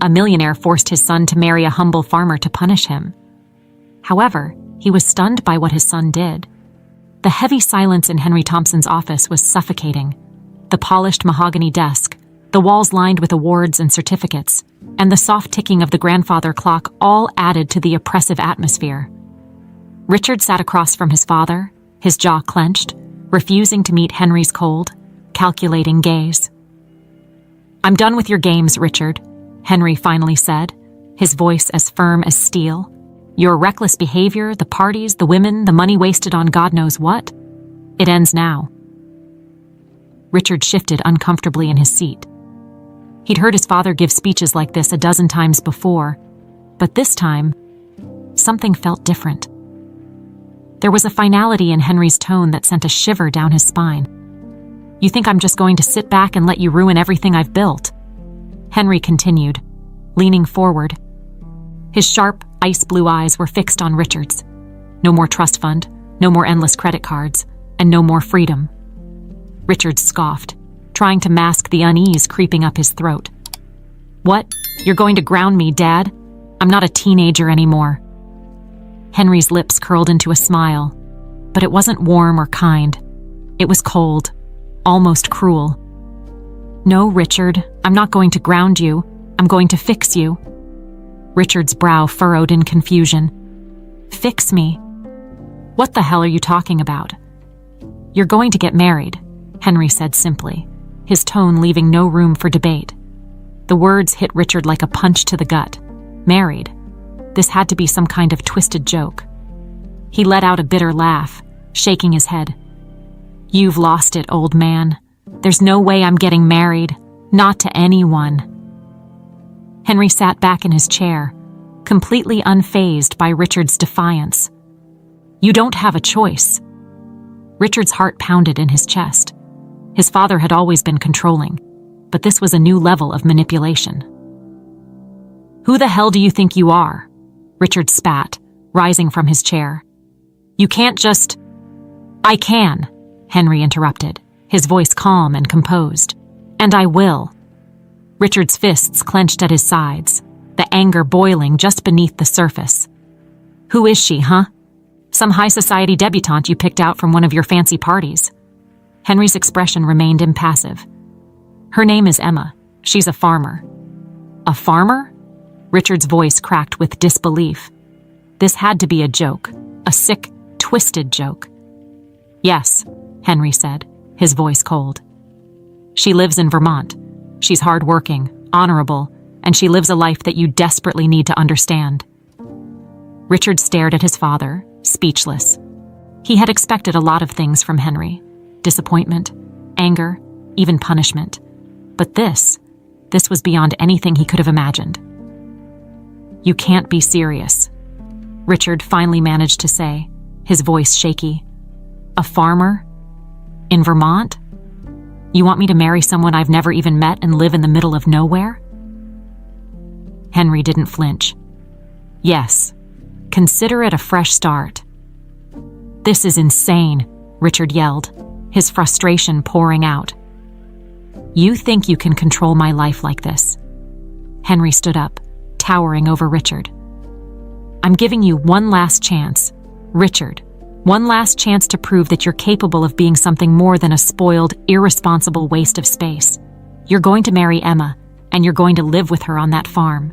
A millionaire forced his son to marry a humble farmer to punish him. However, he was stunned by what his son did. The heavy silence in Henry Thompson's office was suffocating. The polished mahogany desk, the walls lined with awards and certificates, and the soft ticking of the grandfather clock all added to the oppressive atmosphere. Richard sat across from his father, his jaw clenched, refusing to meet Henry's cold, calculating gaze. "I'm done with your games, Richard," Henry finally said, his voice as firm as steel. "Your reckless behavior, the parties, the women, the money wasted on God knows what, it ends now." Richard shifted uncomfortably in his seat. He'd heard his father give speeches like this a dozen times before, but this time, something felt different. There was a finality in Henry's tone that sent a shiver down his spine. "You think I'm just going to sit back and let you ruin everything I've built?" Henry continued, leaning forward. His sharp, ice-blue eyes were fixed on Richard's. No more trust fund, no more endless credit cards, and no more freedom. Richard scoffed, trying to mask the unease creeping up his throat. "What? You're going to ground me, Dad? I'm not a teenager anymore." Henry's lips curled into a smile, but it wasn't warm or kind. It was cold, almost cruel. "No, Richard, I'm not going to ground you. I'm going to fix you." Richard's brow furrowed in confusion. "Fix me? What the hell are you talking about?" "You're going to get married," Henry said simply, his tone leaving no room for debate. The words hit Richard like a punch to the gut. Married? This had to be some kind of twisted joke. He let out a bitter laugh, shaking his head. "You've lost it, old man. There's no way I'm getting married. Not to anyone." Henry sat back in his chair, completely unfazed by Richard's defiance. "You don't have a choice." Richard's heart pounded in his chest. His father had always been controlling, but this was a new level of manipulation. "Who the hell do you think you are?" Richard spat, rising from his chair. "You can't just—" "I can," Henry interrupted, his voice calm and composed. "And I will." Richard's fists clenched at his sides, the anger boiling just beneath the surface. "Who is she, huh? Some high society debutante you picked out from one of your fancy parties?" Henry's expression remained impassive. "Her name is Emma. She's a farmer." "A farmer?" Richard's voice cracked with disbelief. This had to be a joke, a sick, twisted joke. "Yes," Henry said, his voice cold. "She lives in Vermont. She's hardworking, honorable, and she lives a life that you desperately need to understand." Richard stared at his father, speechless. He had expected a lot of things from Henry: disappointment, anger, even punishment. But this was beyond anything he could have imagined. "You can't be serious," Richard finally managed to say, his voice shaky. "A farmer? In Vermont? You want me to marry someone I've never even met and live in the middle of nowhere?" Henry didn't flinch. "Yes. Consider it a fresh start." "This is insane," Richard yelled, his frustration pouring out. "You think you can control my life like this?" Henry stood up, towering over Richard. "I'm giving you one last chance, Richard. One last chance to prove that you're capable of being something more than a spoiled, irresponsible waste of space. You're going to marry Emma, and you're going to live with her on that farm.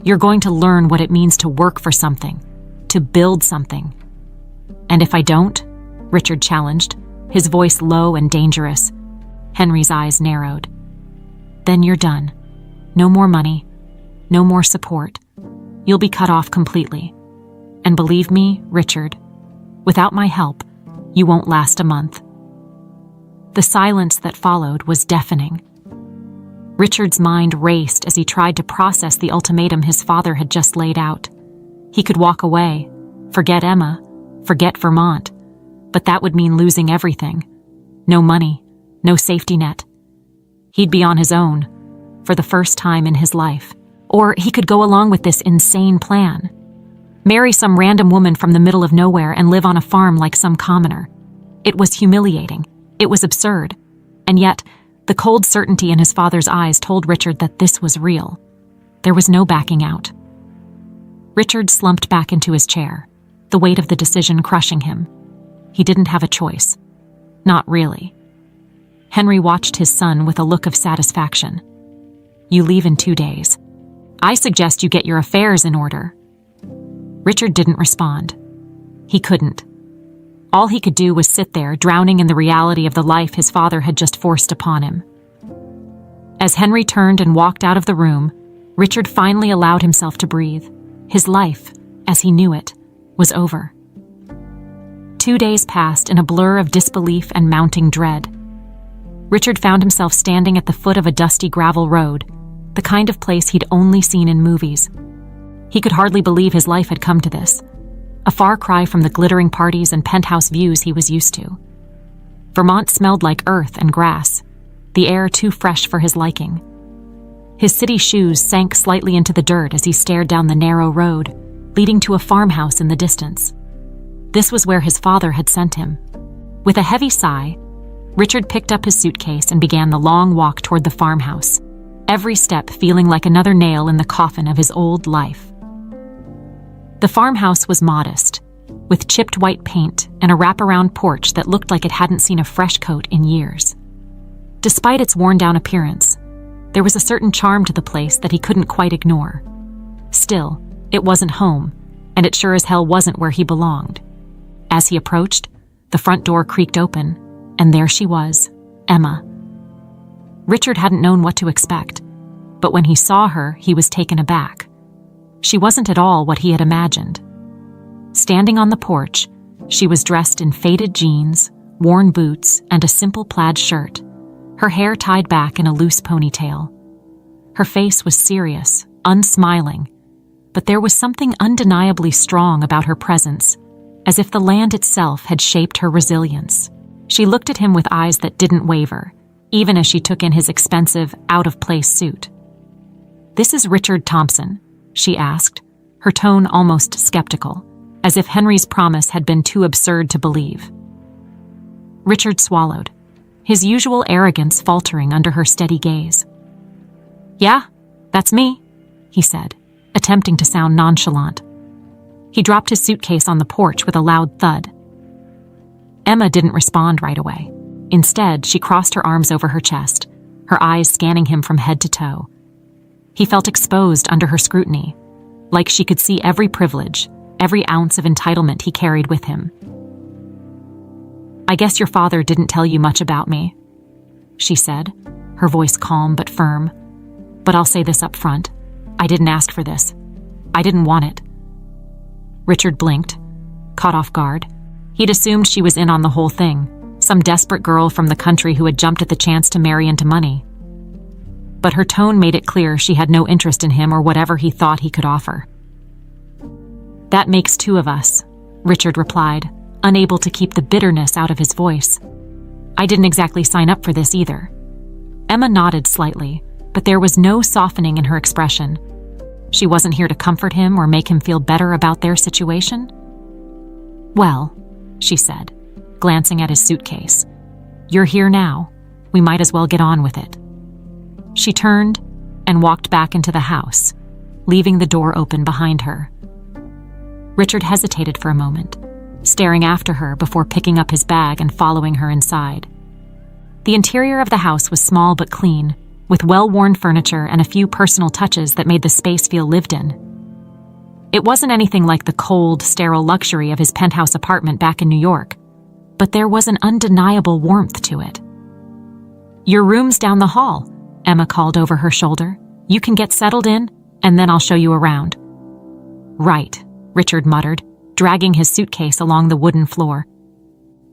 You're going to learn what it means to work for something, to build something." "And if I don't?" Richard challenged, his voice low and dangerous. Henry's eyes narrowed. "Then you're done. No more money, no more support. You'll be cut off completely. And believe me, Richard, without my help, you won't last a month." The silence that followed was deafening. Richard's mind raced as he tried to process the ultimatum his father had just laid out. He could walk away, forget Emma, forget Vermont, but that would mean losing everything. No money, no safety net. He'd be on his own, for the first time in his life. Or he could go along with this insane plan. Marry some random woman from the middle of nowhere and live on a farm like some commoner. It was humiliating. It was absurd. And yet, the cold certainty in his father's eyes told Richard that this was real. There was no backing out. Richard slumped back into his chair, the weight of the decision crushing him. He didn't have a choice. Not really. Henry watched his son with a look of satisfaction. You leave in 2 days. I suggest you get your affairs in order. Richard didn't respond. He couldn't. All he could do was sit there, drowning in the reality of the life his father had just forced upon him. As Henry turned and walked out of the room, Richard finally allowed himself to breathe. His life, as he knew it, was over. 2 days passed in a blur of disbelief and mounting dread. Richard found himself standing at the foot of a dusty gravel road, the kind of place he'd only seen in movies. He could hardly believe his life had come to this, a far cry from the glittering parties and penthouse views he was used to. Vermont smelled like earth and grass, the air too fresh for his liking. His city shoes sank slightly into the dirt as he stared down the narrow road, leading to a farmhouse in the distance. This was where his father had sent him. With a heavy sigh, Richard picked up his suitcase and began the long walk toward the farmhouse, every step feeling like another nail in the coffin of his old life. The farmhouse was modest, with chipped white paint and a wraparound porch that looked like it hadn't seen a fresh coat in years. Despite its worn-down appearance, there was a certain charm to the place that he couldn't quite ignore. Still, it wasn't home, and it sure as hell wasn't where he belonged. As he approached, the front door creaked open, and there she was, Emma. Richard hadn't known what to expect, but when he saw her, he was taken aback. She wasn't at all what he had imagined. Standing on the porch, she was dressed in faded jeans, worn boots, and a simple plaid shirt, her hair tied back in a loose ponytail. Her face was serious, unsmiling, but there was something undeniably strong about her presence, as if the land itself had shaped her resilience. She looked at him with eyes that didn't waver, even as she took in his expensive, out-of-place suit. "This is Richard Thompson," she asked, her tone almost skeptical, as if Henry's promise had been too absurd to believe. Richard swallowed, his usual arrogance faltering under her steady gaze. "Yeah, that's me," he said, attempting to sound nonchalant. He dropped his suitcase on the porch with a loud thud. Emma didn't respond right away. Instead, she crossed her arms over her chest, her eyes scanning him from head to toe. He felt exposed under her scrutiny, like she could see every privilege, every ounce of entitlement he carried with him. "I guess your father didn't tell you much about me," she said, her voice calm but firm. "But I'll say this up front. I didn't ask for this. I didn't want it." Richard blinked, caught off guard. He'd assumed she was in on the whole thing, some desperate girl from the country who had jumped at the chance to marry into money. But her tone made it clear she had no interest in him or whatever he thought he could offer. "That makes 2 of us," Richard replied, unable to keep the bitterness out of his voice. "I didn't exactly sign up for this either." Emma nodded slightly, but there was no softening in her expression. She wasn't here to comfort him or make him feel better about their situation. "Well," she said, glancing at his suitcase, "you're here now. We might as well get on with it." She turned and walked back into the house, leaving the door open behind her. Richard hesitated for a moment, staring after her before picking up his bag and following her inside. The interior of the house was small but clean, with well-worn furniture and a few personal touches that made the space feel lived in. It wasn't anything like the cold, sterile luxury of his penthouse apartment back in New York, but there was an undeniable warmth to it. "Your room's down the hall," Emma called over her shoulder. "You can get settled in, and then I'll show you around." "Right," Richard muttered, dragging his suitcase along the wooden floor.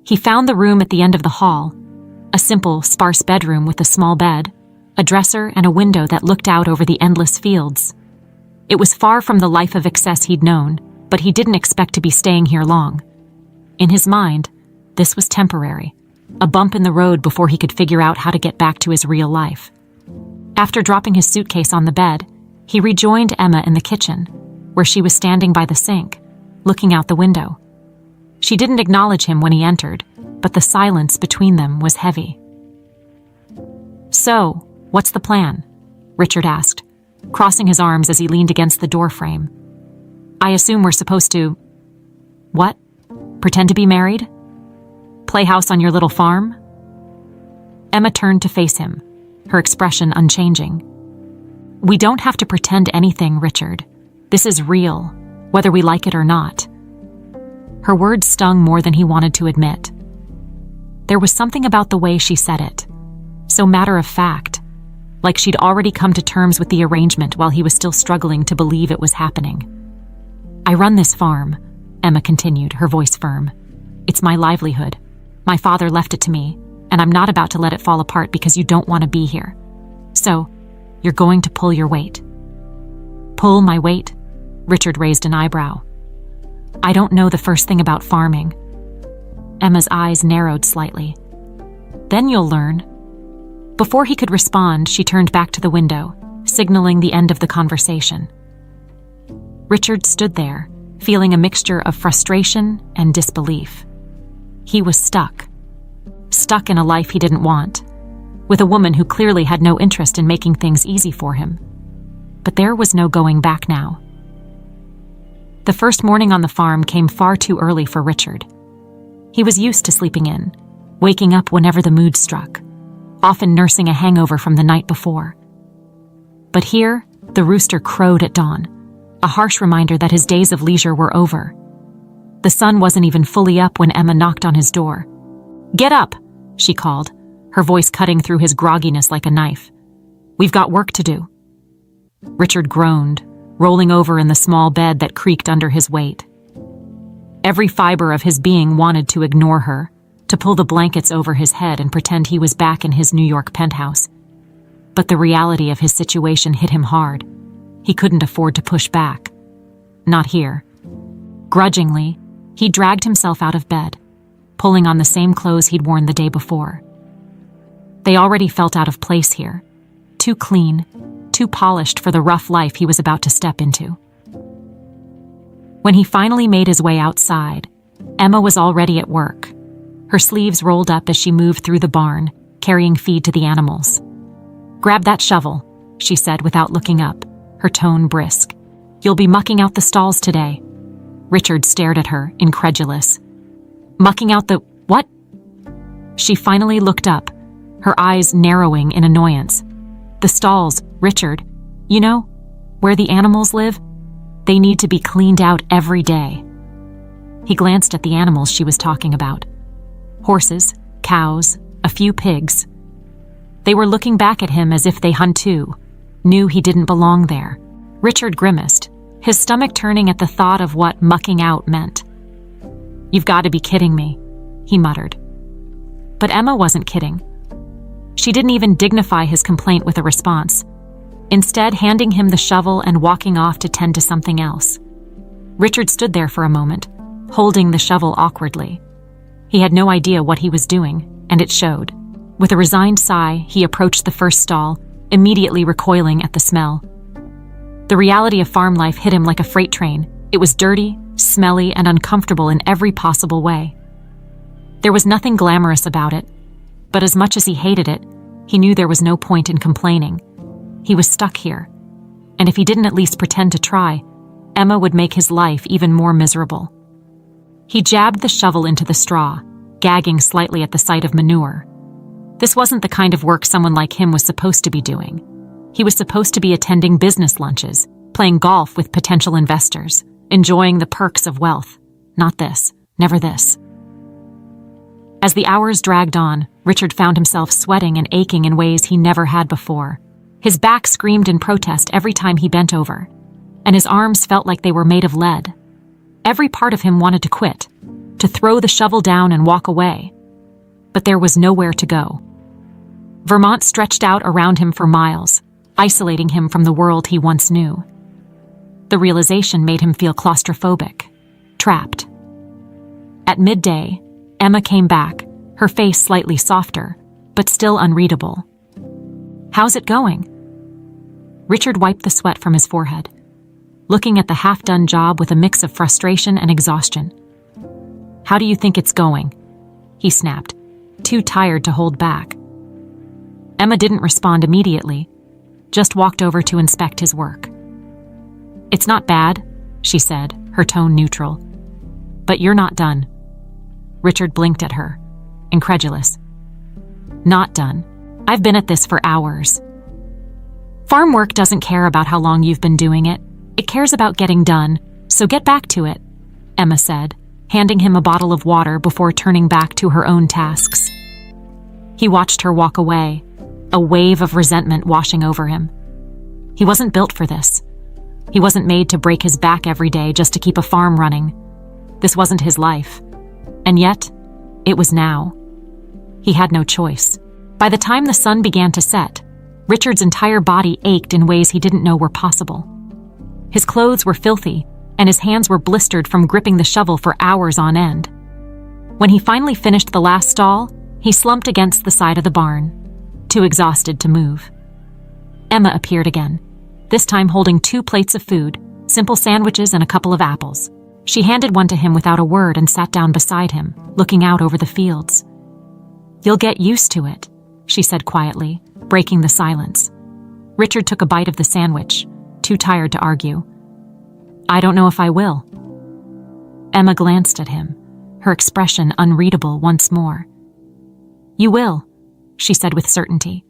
He found the room at the end of the hall, a simple, sparse bedroom with a small bed, a dresser, and a window that looked out over the endless fields. It was far from the life of excess he'd known, but he didn't expect to be staying here long. In his mind, this was temporary, a bump in the road before he could figure out how to get back to his real life. After dropping his suitcase on the bed, he rejoined Emma in the kitchen, where she was standing by the sink, looking out the window. She didn't acknowledge him when he entered, but the silence between them was heavy. "So, what's the plan?" Richard asked, crossing his arms as he leaned against the doorframe. "I assume we're supposed to... What? Pretend to be married? Play house on your little farm?" Emma turned to face him, her expression unchanging. "We don't have to pretend anything, Richard. This is real, whether we like it or not." Her words stung more than he wanted to admit. There was something about the way she said it, so matter-of-fact, like she'd already come to terms with the arrangement while he was still struggling to believe it was happening. "I run this farm," Emma continued, her voice firm. "It's my livelihood. My father left it to me, and I'm not about to let it fall apart because you don't want to be here. So, you're going to pull your weight." "Pull my weight?" Richard raised an eyebrow. "I don't know the first thing about farming." Emma's eyes narrowed slightly. "Then you'll learn." Before he could respond, she turned back to the window, signaling the end of the conversation. Richard stood there, feeling a mixture of frustration and disbelief. He was stuck in a life he didn't want, with a woman who clearly had no interest in making things easy for him. But there was no going back now. The first morning on the farm came far too early for Richard. He was used to sleeping in, waking up whenever the mood struck, often nursing a hangover from the night before. But here, the rooster crowed at dawn, a harsh reminder that his days of leisure were over. The sun wasn't even fully up when Emma knocked on his door. "Get up," she called, her voice cutting through his grogginess like a knife. "We've got work to do." Richard groaned, rolling over in the small bed that creaked under his weight. Every fiber of his being wanted to ignore her, to pull the blankets over his head and pretend he was back in his New York penthouse. But the reality of his situation hit him hard. He couldn't afford to push back. Not here. Grudgingly, he dragged himself out of bed, pulling on the same clothes he'd worn the day before. They already felt out of place here, too clean, too polished for the rough life he was about to step into. When he finally made his way outside, Emma was already at work, her sleeves rolled up as she moved through the barn, carrying feed to the animals. "Grab that shovel," she said without looking up, her tone brisk. "You'll be mucking out the stalls today." Richard stared at her, incredulous. "Mucking out the what?" She finally looked up, her eyes narrowing in annoyance. "The stalls, Richard. You know, where the animals live? They need to be cleaned out every day." He glanced at the animals she was talking about. Horses, cows, a few pigs. They were looking back at him as if they hunt too, knew he didn't belong there. Richard grimaced, his stomach turning at the thought of what mucking out meant. "You've got to be kidding me," he muttered. But Emma wasn't kidding. She didn't even dignify his complaint with a response, instead handing him the shovel and walking off to tend to something else. Richard stood there for a moment, holding the shovel awkwardly. He had no idea what he was doing, and it showed. With a resigned sigh, he approached the first stall, immediately recoiling at the smell. The reality of farm life hit him like a freight train. It was dirty, smelly, and uncomfortable in every possible way. There was nothing glamorous about it, but as much as he hated it, he knew there was no point in complaining. He was stuck here, and if he didn't at least pretend to try, Emma would make his life even more miserable. He jabbed the shovel into the straw, gagging slightly at the sight of manure. This wasn't the kind of work someone like him was supposed to be doing. He was supposed to be attending business lunches, playing golf with potential investors, enjoying the perks of wealth. Not this, never this. As the hours dragged on, Richard found himself sweating and aching in ways he never had before. His back screamed in protest every time he bent over, and his arms felt like they were made of lead. Every part of him wanted to quit, to throw the shovel down and walk away. But there was nowhere to go. Vermont stretched out around him for miles, isolating him from the world he once knew. The realization made him feel claustrophobic, trapped. At midday, Emma came back, her face slightly softer, but still unreadable. "How's it going?" Richard wiped the sweat from his forehead, looking at the half-done job with a mix of frustration and exhaustion. "How do you think it's going?" he snapped, too tired to hold back. Emma didn't respond immediately, just walked over to inspect his work. "It's not bad," she said, her tone neutral. "But you're not done." Richard blinked at her, incredulous. "Not done. I've been at this for hours." "Farm work doesn't care about how long you've been doing it. It cares about getting done, so get back to it," Emma said, handing him a bottle of water before turning back to her own tasks. He watched her walk away, a wave of resentment washing over him. He wasn't built for this. He wasn't made to break his back every day just to keep a farm running. This wasn't his life. And yet, it was now. He had no choice. By the time the sun began to set, Richard's entire body ached in ways he didn't know were possible. His clothes were filthy, and his hands were blistered from gripping the shovel for hours on end. When he finally finished the last stall, he slumped against the side of the barn, too exhausted to move. Emma appeared again, this time holding 2 plates of food, simple sandwiches and a couple of apples. She handed one to him without a word and sat down beside him, looking out over the fields. "You'll get used to it," she said quietly, breaking the silence. Richard took a bite of the sandwich, too tired to argue. "I don't know if I will." Emma glanced at him, her expression unreadable once more. "You will," she said with certainty.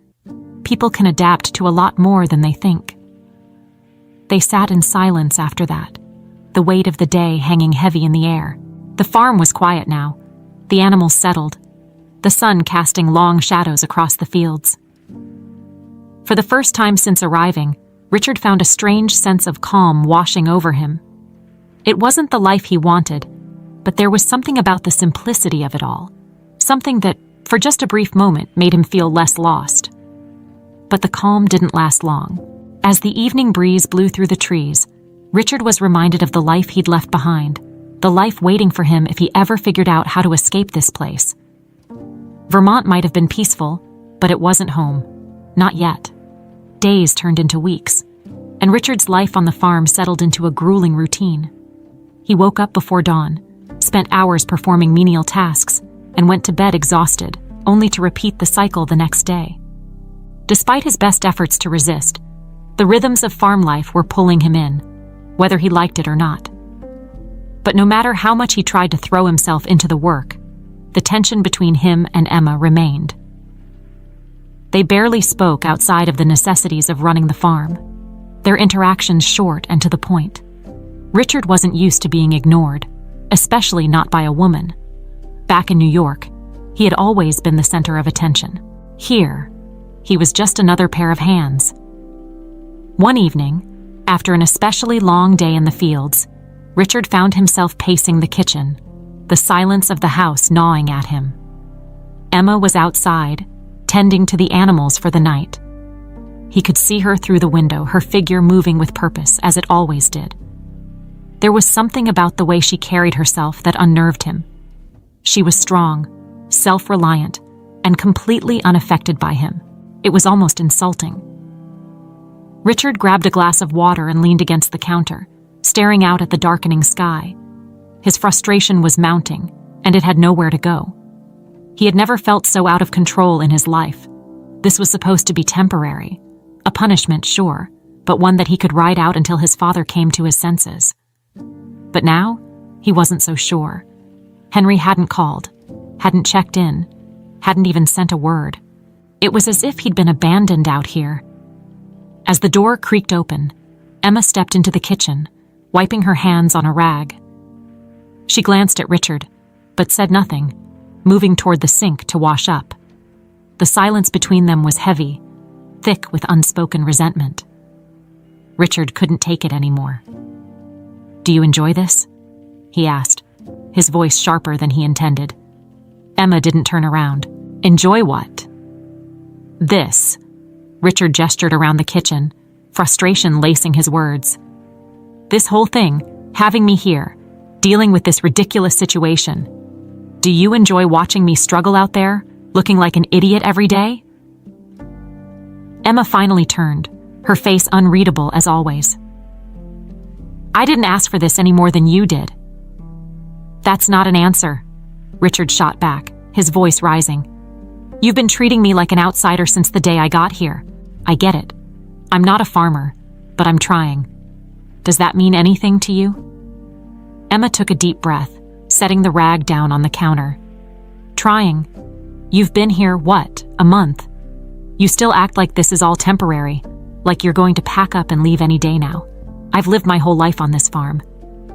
"People can adapt to a lot more than they think." They sat in silence after that, the weight of the day hanging heavy in the air. The farm was quiet now, the animals settled, the sun casting long shadows across the fields. For the first time since arriving, Richard found a strange sense of calm washing over him. It wasn't the life he wanted, but there was something about the simplicity of it all, something that, for just a brief moment, made him feel less lost. But the calm didn't last long. As the evening breeze blew through the trees, Richard was reminded of the life he'd left behind, the life waiting for him if he ever figured out how to escape this place. Vermont might have been peaceful, but it wasn't home. Not yet. Days turned into weeks, and Richard's life on the farm settled into a grueling routine. He woke up before dawn, spent hours performing menial tasks, and went to bed exhausted, only to repeat the cycle the next day. Despite his best efforts to resist, the rhythms of farm life were pulling him in, whether he liked it or not. But no matter how much he tried to throw himself into the work, the tension between him and Emma remained. They barely spoke outside of the necessities of running the farm, their interactions short and to the point. Richard wasn't used to being ignored, especially not by a woman. Back in New York, he had always been the center of attention. Here, he was just another pair of hands. One evening, after an especially long day in the fields, Richard found himself pacing the kitchen, the silence of the house gnawing at him. Emma was outside, tending to the animals for the night. He could see her through the window, her figure moving with purpose, as it always did. There was something about the way she carried herself that unnerved him. She was strong, self-reliant, and completely unaffected by him. It was almost insulting. Richard grabbed a glass of water and leaned against the counter, staring out at the darkening sky. His frustration was mounting, and it had nowhere to go. He had never felt so out of control in his life. This was supposed to be temporary. A punishment, sure, but one that he could ride out until his father came to his senses. But now, he wasn't so sure. Henry hadn't called, hadn't checked in, hadn't even sent a word. It was as if he'd been abandoned out here. As the door creaked open, Emma stepped into the kitchen, wiping her hands on a rag. She glanced at Richard, but said nothing, moving toward the sink to wash up. The silence between them was heavy, thick with unspoken resentment. Richard couldn't take it anymore. "Do you enjoy this?" he asked, his voice sharper than he intended. Emma didn't turn around. "Enjoy what?" "This." Richard gestured around the kitchen, frustration lacing his words. "This whole thing, having me here, dealing with this ridiculous situation. Do you enjoy watching me struggle out there, looking like an idiot every day?" Emma finally turned, her face unreadable as always. "I didn't ask for this any more than you did." "That's not an answer," Richard shot back, his voice rising. "You've been treating me like an outsider since the day I got here. I get it. I'm not a farmer, but I'm trying. Does that mean anything to you? Emma took a deep breath, setting the rag down on the counter. Trying? You've been here, what, a month? You still act like this is all temporary, like you're going to pack up and leave any day now. I've lived my whole life on this farm.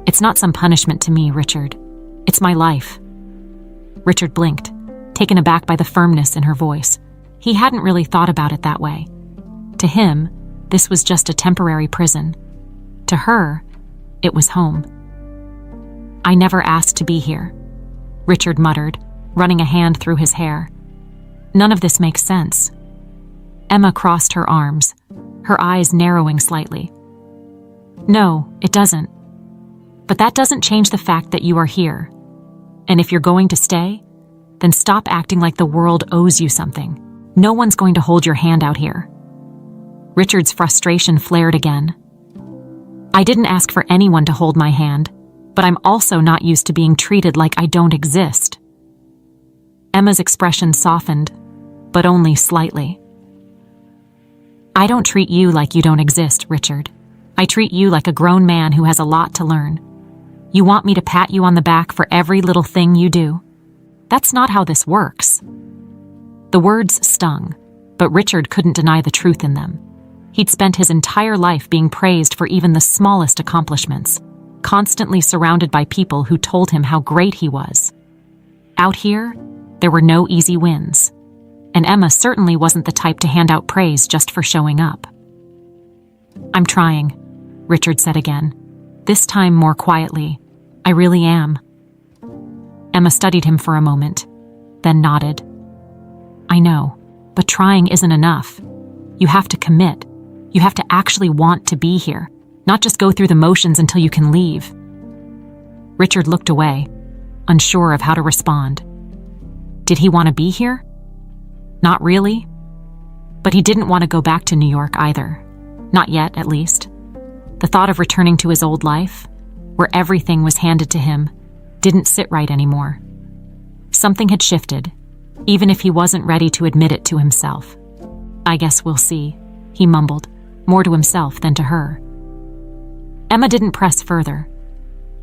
It's not some punishment to me, Richard. It's my life. Richard blinked, taken aback by the firmness in her voice. He hadn't really thought about it that way. To him, this was just a temporary prison. To her, it was home. I never asked to be here, Richard muttered, running a hand through his hair. None of this makes sense. Emma crossed her arms, her eyes narrowing slightly. No, it doesn't. But that doesn't change the fact that you are here. And if you're going to stay, then stop acting like the world owes you something. No one's going to hold your hand out here. Richard's frustration flared again. I didn't ask for anyone to hold my hand, but I'm also not used to being treated like I don't exist. Emma's expression softened, but only slightly. I don't treat you like you don't exist, Richard. I treat you like a grown man who has a lot to learn. You want me to pat you on the back for every little thing you do? That's not how this works. The words stung, but Richard couldn't deny the truth in them. He'd spent his entire life being praised for even the smallest accomplishments, constantly surrounded by people who told him how great he was. Out here, there were no easy wins, and Emma certainly wasn't the type to hand out praise just for showing up. I'm trying, Richard said again, this time more quietly. I really am. Emma studied him for a moment, then nodded. I know, but trying isn't enough. You have to commit. You have to actually want to be here, not just go through the motions until you can leave. Richard looked away, unsure of how to respond. Did he want to be here? Not really. But he didn't want to go back to New York either. Not yet, at least. The thought of returning to his old life, where everything was handed to him, didn't sit right anymore. Something had shifted, even if he wasn't ready to admit it to himself. I guess we'll see, he mumbled, more to himself than to her. Emma didn't press further.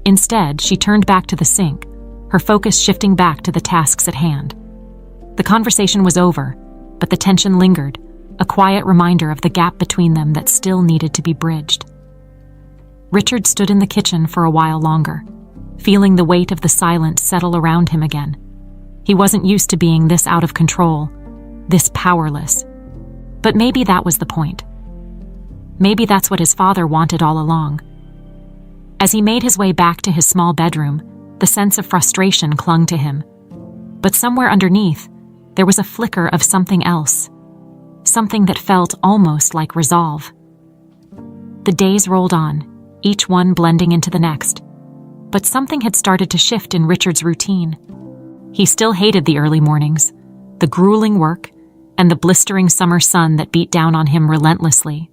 Instead, she turned back to the sink, her focus shifting back to the tasks at hand. The conversation was over, but the tension lingered, a quiet reminder of the gap between them that still needed to be bridged. Richard stood in the kitchen for a while longer, feeling the weight of the silence settle around him again. He wasn't used to being this out of control, this powerless. But maybe that was the point. Maybe that's what his father wanted all along. As he made his way back to his small bedroom, the sense of frustration clung to him. But somewhere underneath, there was a flicker of something else, something that felt almost like resolve. The days rolled on, each one blending into the next. But something had started to shift in Richard's routine. He still hated the early mornings, the grueling work, and the blistering summer sun that beat down on him relentlessly.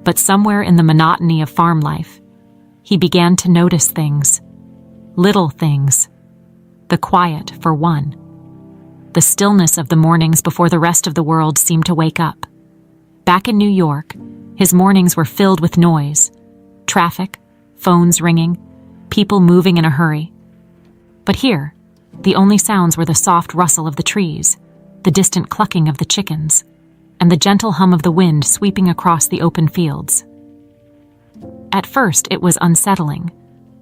But somewhere in the monotony of farm life, he began to notice things. Little things. The quiet, for one. The stillness of the mornings before the rest of the world seemed to wake up. Back in New York, his mornings were filled with noise. Traffic, phones ringing, people moving in a hurry. But here, the only sounds were the soft rustle of the trees, the distant clucking of the chickens, and the gentle hum of the wind sweeping across the open fields. At first, it was unsettling,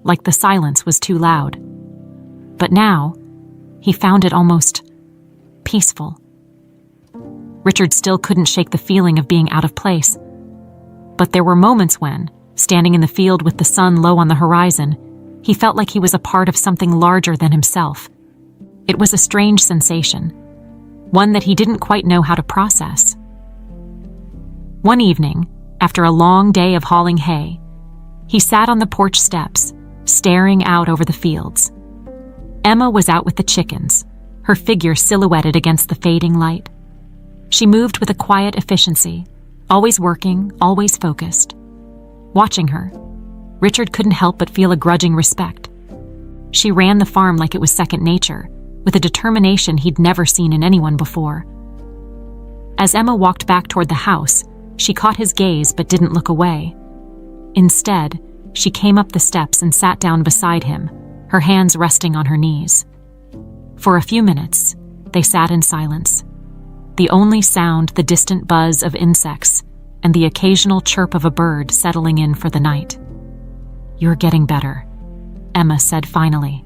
like the silence was too loud. But now, he found it almost peaceful. Richard still couldn't shake the feeling of being out of place. But there were moments when, standing in the field with the sun low on the horizon, he felt like he was a part of something larger than himself. It was a strange sensation, one that he didn't quite know how to process. One evening, after a long day of hauling hay, he sat on the porch steps, staring out over the fields. Emma was out with the chickens, her figure silhouetted against the fading light. She moved with a quiet efficiency, always working, always focused. Watching her, Richard couldn't help but feel a grudging respect. She ran the farm like it was second nature, with a determination he'd never seen in anyone before. As Emma walked back toward the house, She caught his gaze but didn't look away. Instead, she came up the steps and sat down beside him, her hands resting on her knees. For a few minutes, they sat in silence. The only sound the distant buzz of insects and the occasional chirp of a bird settling in for the night. "You're getting better," Emma said finally,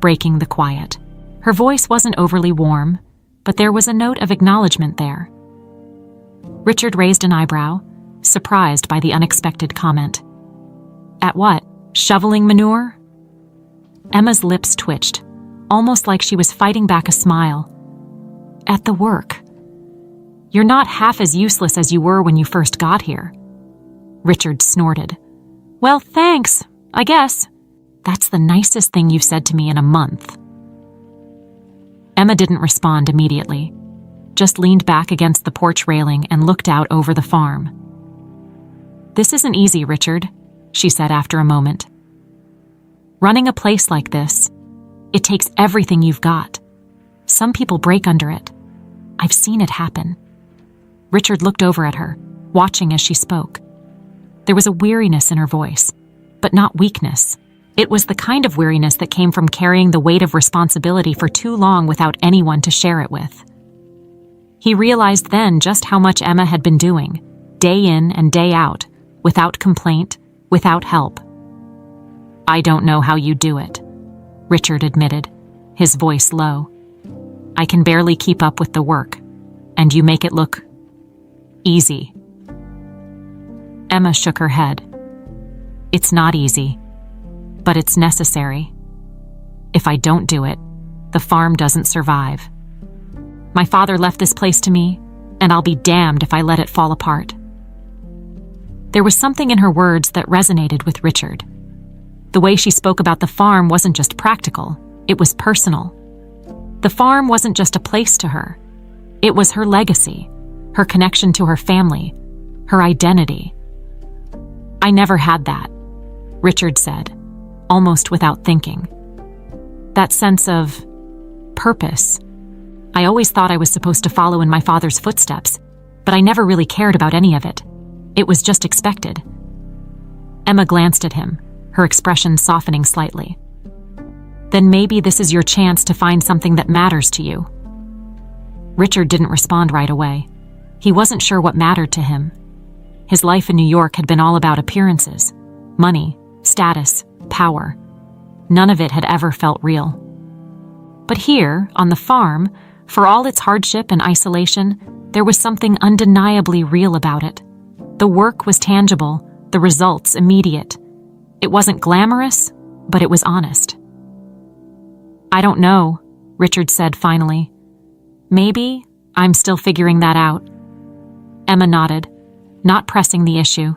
breaking the quiet. Her voice wasn't overly warm, but there was a note of acknowledgement there. Richard raised an eyebrow, surprised by the unexpected comment. "At what? Shoveling manure?" Emma's lips twitched, almost like she was fighting back a smile. "At the work. You're not half as useless as you were when you first got here." Richard snorted. "Well, thanks, I guess. That's the nicest thing you've said to me in a month." Emma didn't respond immediately, just leaned back against the porch railing and looked out over the farm. "This isn't easy, Richard," she said after a moment. "Running a place like this, it takes everything you've got. Some people break under it. I've seen it happen." Richard looked over at her, watching as she spoke. There was a weariness in her voice, but not weakness. It was the kind of weariness that came from carrying the weight of responsibility for too long without anyone to share it with. He realized then just how much Emma had been doing, day in and day out, without complaint, without help. "I don't know how you do it," Richard admitted, his voice low. "I can barely keep up with the work, and you make it look easy." Emma shook her head. "It's not easy, but it's necessary. If I don't do it, the farm doesn't survive. My father left this place to me, and I'll be damned if I let it fall apart." There was something in her words that resonated with Richard. The way she spoke about the farm wasn't just practical, it was personal. The farm wasn't just a place to her. It was her legacy, her connection to her family, her identity. "I never had that," Richard said, almost without thinking. "That sense of purpose. I always thought I was supposed to follow in my father's footsteps, but I never really cared about any of it. It was just expected." Emma glanced at him, her expression softening slightly. "Then maybe this is your chance to find something that matters to you." Richard didn't respond right away. He wasn't sure what mattered to him. His life in New York had been all about appearances, money, status, power. None of it had ever felt real. But here, on the farm, for all its hardship and isolation, there was something undeniably real about it. The work was tangible, the results immediate. It wasn't glamorous, but it was honest. "I don't know," Richard said finally. "Maybe I'm still figuring that out." Emma nodded, not pressing the issue.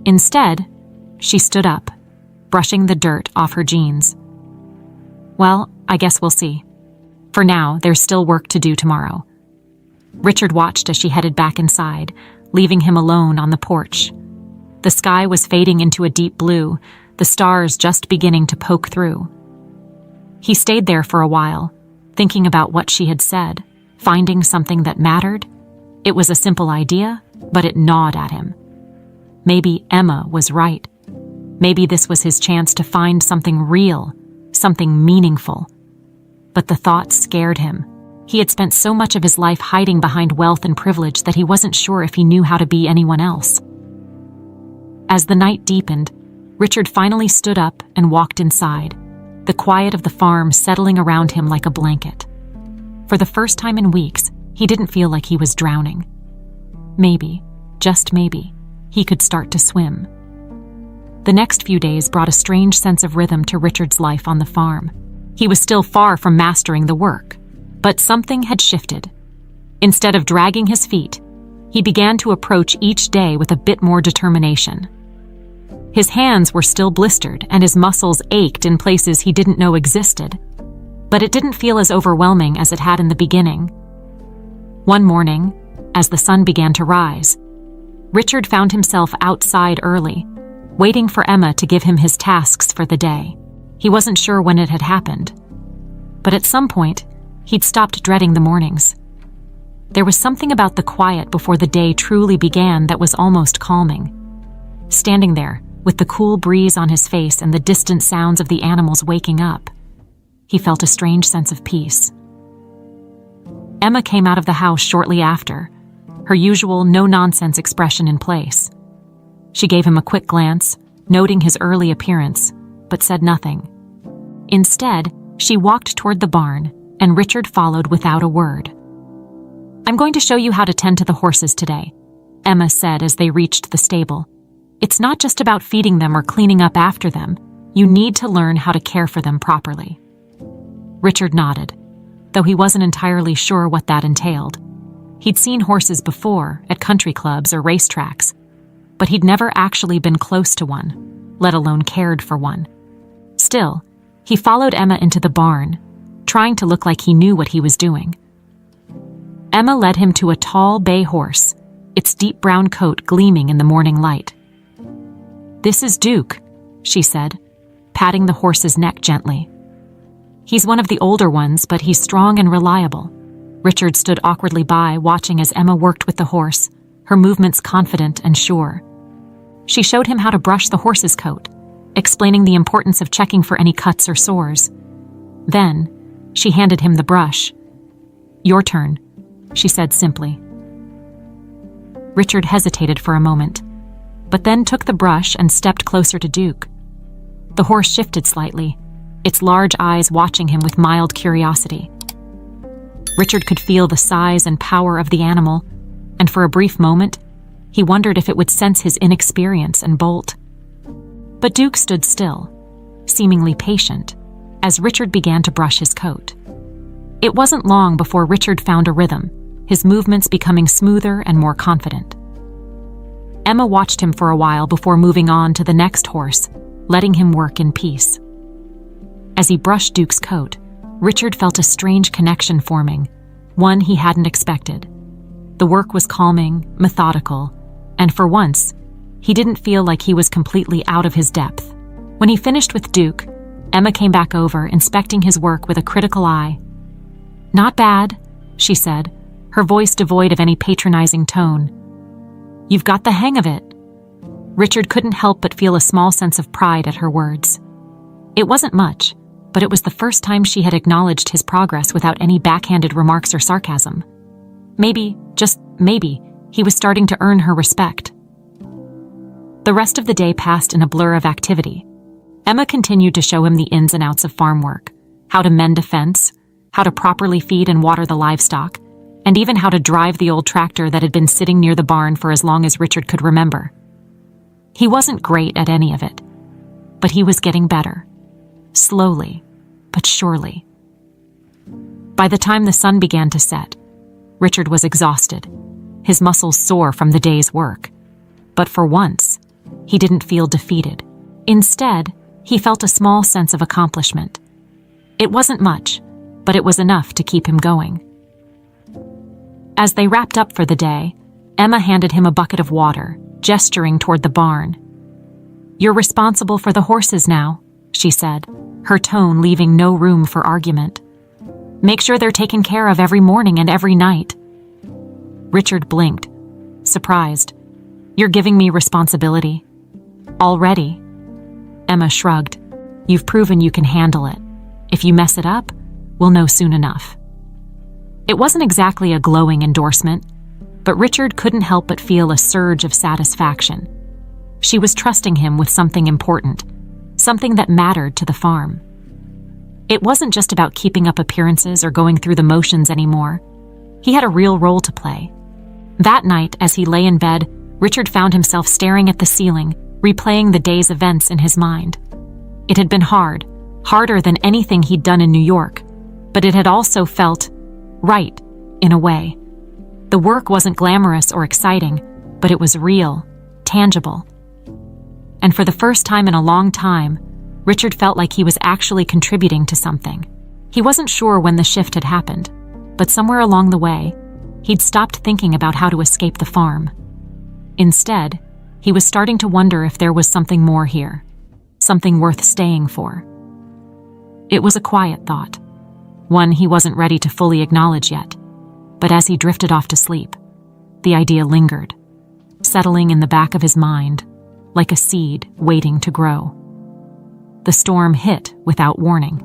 Instead, she stood up, brushing the dirt off her jeans. "Well, I guess we'll see. For now, there's still work to do tomorrow." Richard watched as she headed back inside, leaving him alone on the porch. The sky was fading into a deep blue, the stars just beginning to poke through. He stayed there for a while, thinking about what she had said, finding something that mattered. It was a simple idea, but it gnawed at him. Maybe Emma was right. Maybe this was his chance to find something real, something meaningful. But the thought scared him. He had spent so much of his life hiding behind wealth and privilege that he wasn't sure if he knew how to be anyone else. As the night deepened, Richard finally stood up and walked inside, the quiet of the farm settling around him like a blanket. For the first time in weeks, he didn't feel like he was drowning. Maybe, just maybe, he could start to swim. The next few days brought a strange sense of rhythm to Richard's life on the farm. He was still far from mastering the work, but something had shifted. Instead of dragging his feet, he began to approach each day with a bit more determination. His hands were still blistered and his muscles ached in places he didn't know existed, but it didn't feel as overwhelming as it had in the beginning. One morning, as the sun began to rise, Richard found himself outside early, waiting for Emma to give him his tasks for the day. He wasn't sure when it had happened, but at some point, he'd stopped dreading the mornings. There was something about the quiet before the day truly began that was almost calming. Standing there, with the cool breeze on his face and the distant sounds of the animals waking up, he felt a strange sense of peace. Emma came out of the house shortly after, her usual no-nonsense expression in place. She gave him a quick glance, noting his early appearance, but said nothing. Instead, she walked toward the barn, and Richard followed without a word. "I'm going to show you how to tend to the horses today," Emma said as they reached the stable. "It's not just about feeding them or cleaning up after them. You need to learn how to care for them properly." Richard nodded, though he wasn't entirely sure what that entailed. He'd seen horses before, at country clubs or racetracks, but he'd never actually been close to one, let alone cared for one. Still, he followed Emma into the barn, trying to look like he knew what he was doing. Emma led him to a tall bay horse, its deep brown coat gleaming in the morning light. "This is Duke," she said, patting the horse's neck gently. "He's one of the older ones, but he's strong and reliable." Richard stood awkwardly by, watching as Emma worked with the horse, her movements confident and sure. She showed him how to brush the horse's coat, explaining the importance of checking for any cuts or sores. Then, she handed him the brush. "Your turn," she said simply. Richard hesitated for a moment, but then took the brush and stepped closer to Duke. The horse shifted slightly, its large eyes watching him with mild curiosity. Richard could feel the size and power of the animal, and for a brief moment, he wondered if it would sense his inexperience and bolt. But Duke stood still, seemingly patient, as Richard began to brush his coat. It wasn't long before Richard found a rhythm, his movements becoming smoother and more confident. Emma watched him for a while before moving on to the next horse, letting him work in peace. As he brushed Duke's coat, Richard felt a strange connection forming, one he hadn't expected. The work was calming, methodical, and for once, he didn't feel like he was completely out of his depth. When he finished with Duke, Emma came back over, inspecting his work with a critical eye. "Not bad," she said, her voice devoid of any patronizing tone. "You've got the hang of it." Richard couldn't help but feel a small sense of pride at her words. It wasn't much, but it was the first time she had acknowledged his progress without any backhanded remarks or sarcasm. Maybe, just maybe, he was starting to earn her respect. The rest of the day passed in a blur of activity. Emma continued to show him the ins and outs of farm work, how to mend a fence, how to properly feed and water the livestock, and even how to drive the old tractor that had been sitting near the barn for as long as Richard could remember. He wasn't great at any of it, but he was getting better. Slowly, but surely. By the time the sun began to set, Richard was exhausted, his muscles sore from the day's work. But for once, he didn't feel defeated. Instead, he felt a small sense of accomplishment. It wasn't much, but it was enough to keep him going. As they wrapped up for the day, Emma handed him a bucket of water, gesturing toward the barn. "You're responsible for the horses now," she said, her tone leaving no room for argument. "Make sure they're taken care of every morning and every night." Richard blinked, surprised. "You're giving me responsibility? Already?" Emma shrugged. "You've proven you can handle it. If you mess it up, we'll know soon enough." It wasn't exactly a glowing endorsement, but Richard couldn't help but feel a surge of satisfaction. She was trusting him with something important, something that mattered to the farm. It wasn't just about keeping up appearances or going through the motions anymore. He had a real role to play. That night, as he lay in bed, Richard found himself staring at the ceiling, replaying the day's events in his mind. It had been hard, harder than anything he'd done in New York, but it had also felt right, in a way. The work wasn't glamorous or exciting, but it was real, tangible. And for the first time in a long time, Richard felt like he was actually contributing to something. He wasn't sure when the shift had happened, but somewhere along the way, he'd stopped thinking about how to escape the farm. Instead, he was starting to wonder if there was something more here, something worth staying for. It was a quiet thought, one he wasn't ready to fully acknowledge yet. But as he drifted off to sleep, the idea lingered, settling in the back of his mind like a seed waiting to grow. The storm hit without warning.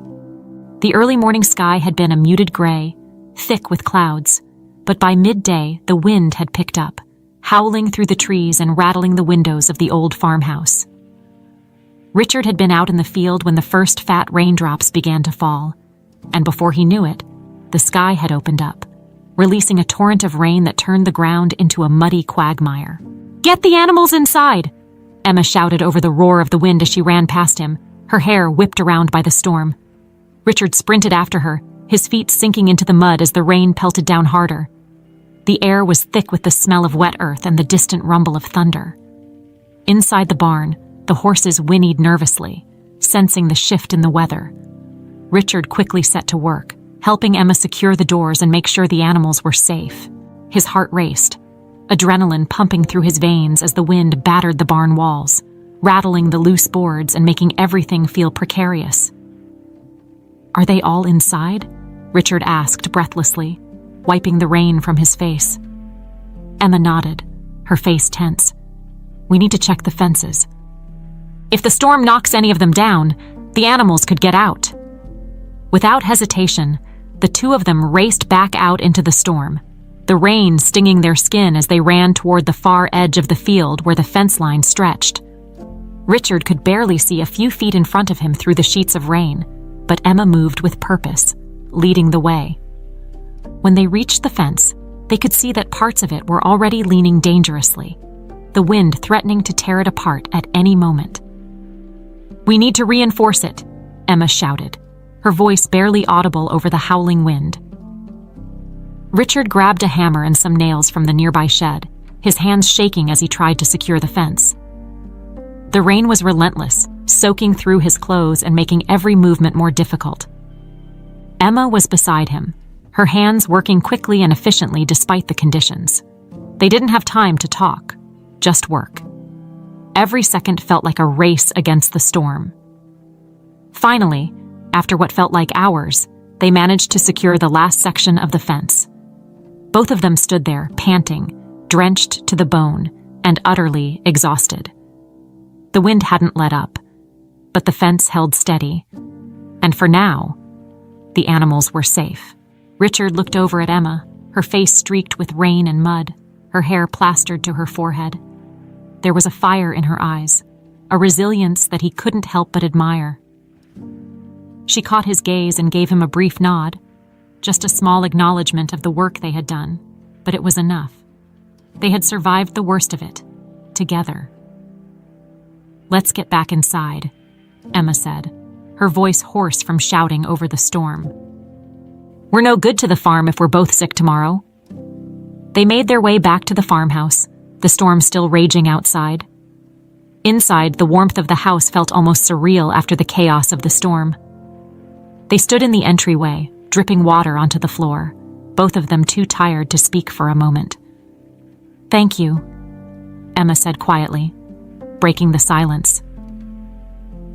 The early morning sky had been a muted gray, thick with clouds, but by midday the wind had picked up, howling through the trees and rattling the windows of the old farmhouse. Richard had been out in the field when the first fat raindrops began to fall, and before he knew it, the sky had opened up, releasing a torrent of rain that turned the ground into a muddy quagmire. "Get the animals inside!" Emma shouted over the roar of the wind as she ran past him, her hair whipped around by the storm. Richard sprinted after her, his feet sinking into the mud as the rain pelted down harder. The air was thick with the smell of wet earth and the distant rumble of thunder. Inside the barn, the horses whinnied nervously, sensing the shift in the weather. Richard quickly set to work, helping Emma secure the doors and make sure the animals were safe. His heart raced, adrenaline pumping through his veins as the wind battered the barn walls, rattling the loose boards and making everything feel precarious. "Are they all inside?" Richard asked breathlessly, wiping the rain from his face. Emma nodded, her face tense. "We need to check the fences. If the storm knocks any of them down, the animals could get out." Without hesitation, the two of them raced back out into the storm, the rain stinging their skin as they ran toward the far edge of the field where the fence line stretched. Richard could barely see a few feet in front of him through the sheets of rain, but Emma moved with purpose, leading the way. When they reached the fence, they could see that parts of it were already leaning dangerously, the wind threatening to tear it apart at any moment. "We need to reinforce it," Emma shouted, her voice barely audible over the howling wind. Richard grabbed a hammer and some nails from the nearby shed, his hands shaking as he tried to secure the fence. The rain was relentless, soaking through his clothes and making every movement more difficult. Emma was beside him, her hands working quickly and efficiently despite the conditions. They didn't have time to talk, just work. Every second felt like a race against the storm. Finally, after what felt like hours, they managed to secure the last section of the fence. Both of them stood there, panting, drenched to the bone, and utterly exhausted. The wind hadn't let up, but the fence held steady, and for now, the animals were safe. Richard looked over at Emma, her face streaked with rain and mud, her hair plastered to her forehead. There was a fire in her eyes, a resilience that he couldn't help but admire. She caught his gaze and gave him a brief nod, just a small acknowledgement of the work they had done, but it was enough. They had survived the worst of it, together. "Let's get back inside," Emma said, her voice hoarse from shouting over the storm. "We're no good to the farm if we're both sick tomorrow." They made their way back to the farmhouse, the storm still raging outside. Inside, the warmth of the house felt almost surreal after the chaos of the storm. They stood in the entryway, dripping water onto the floor, both of them too tired to speak for a moment. "Thank you," Emma said quietly, breaking the silence.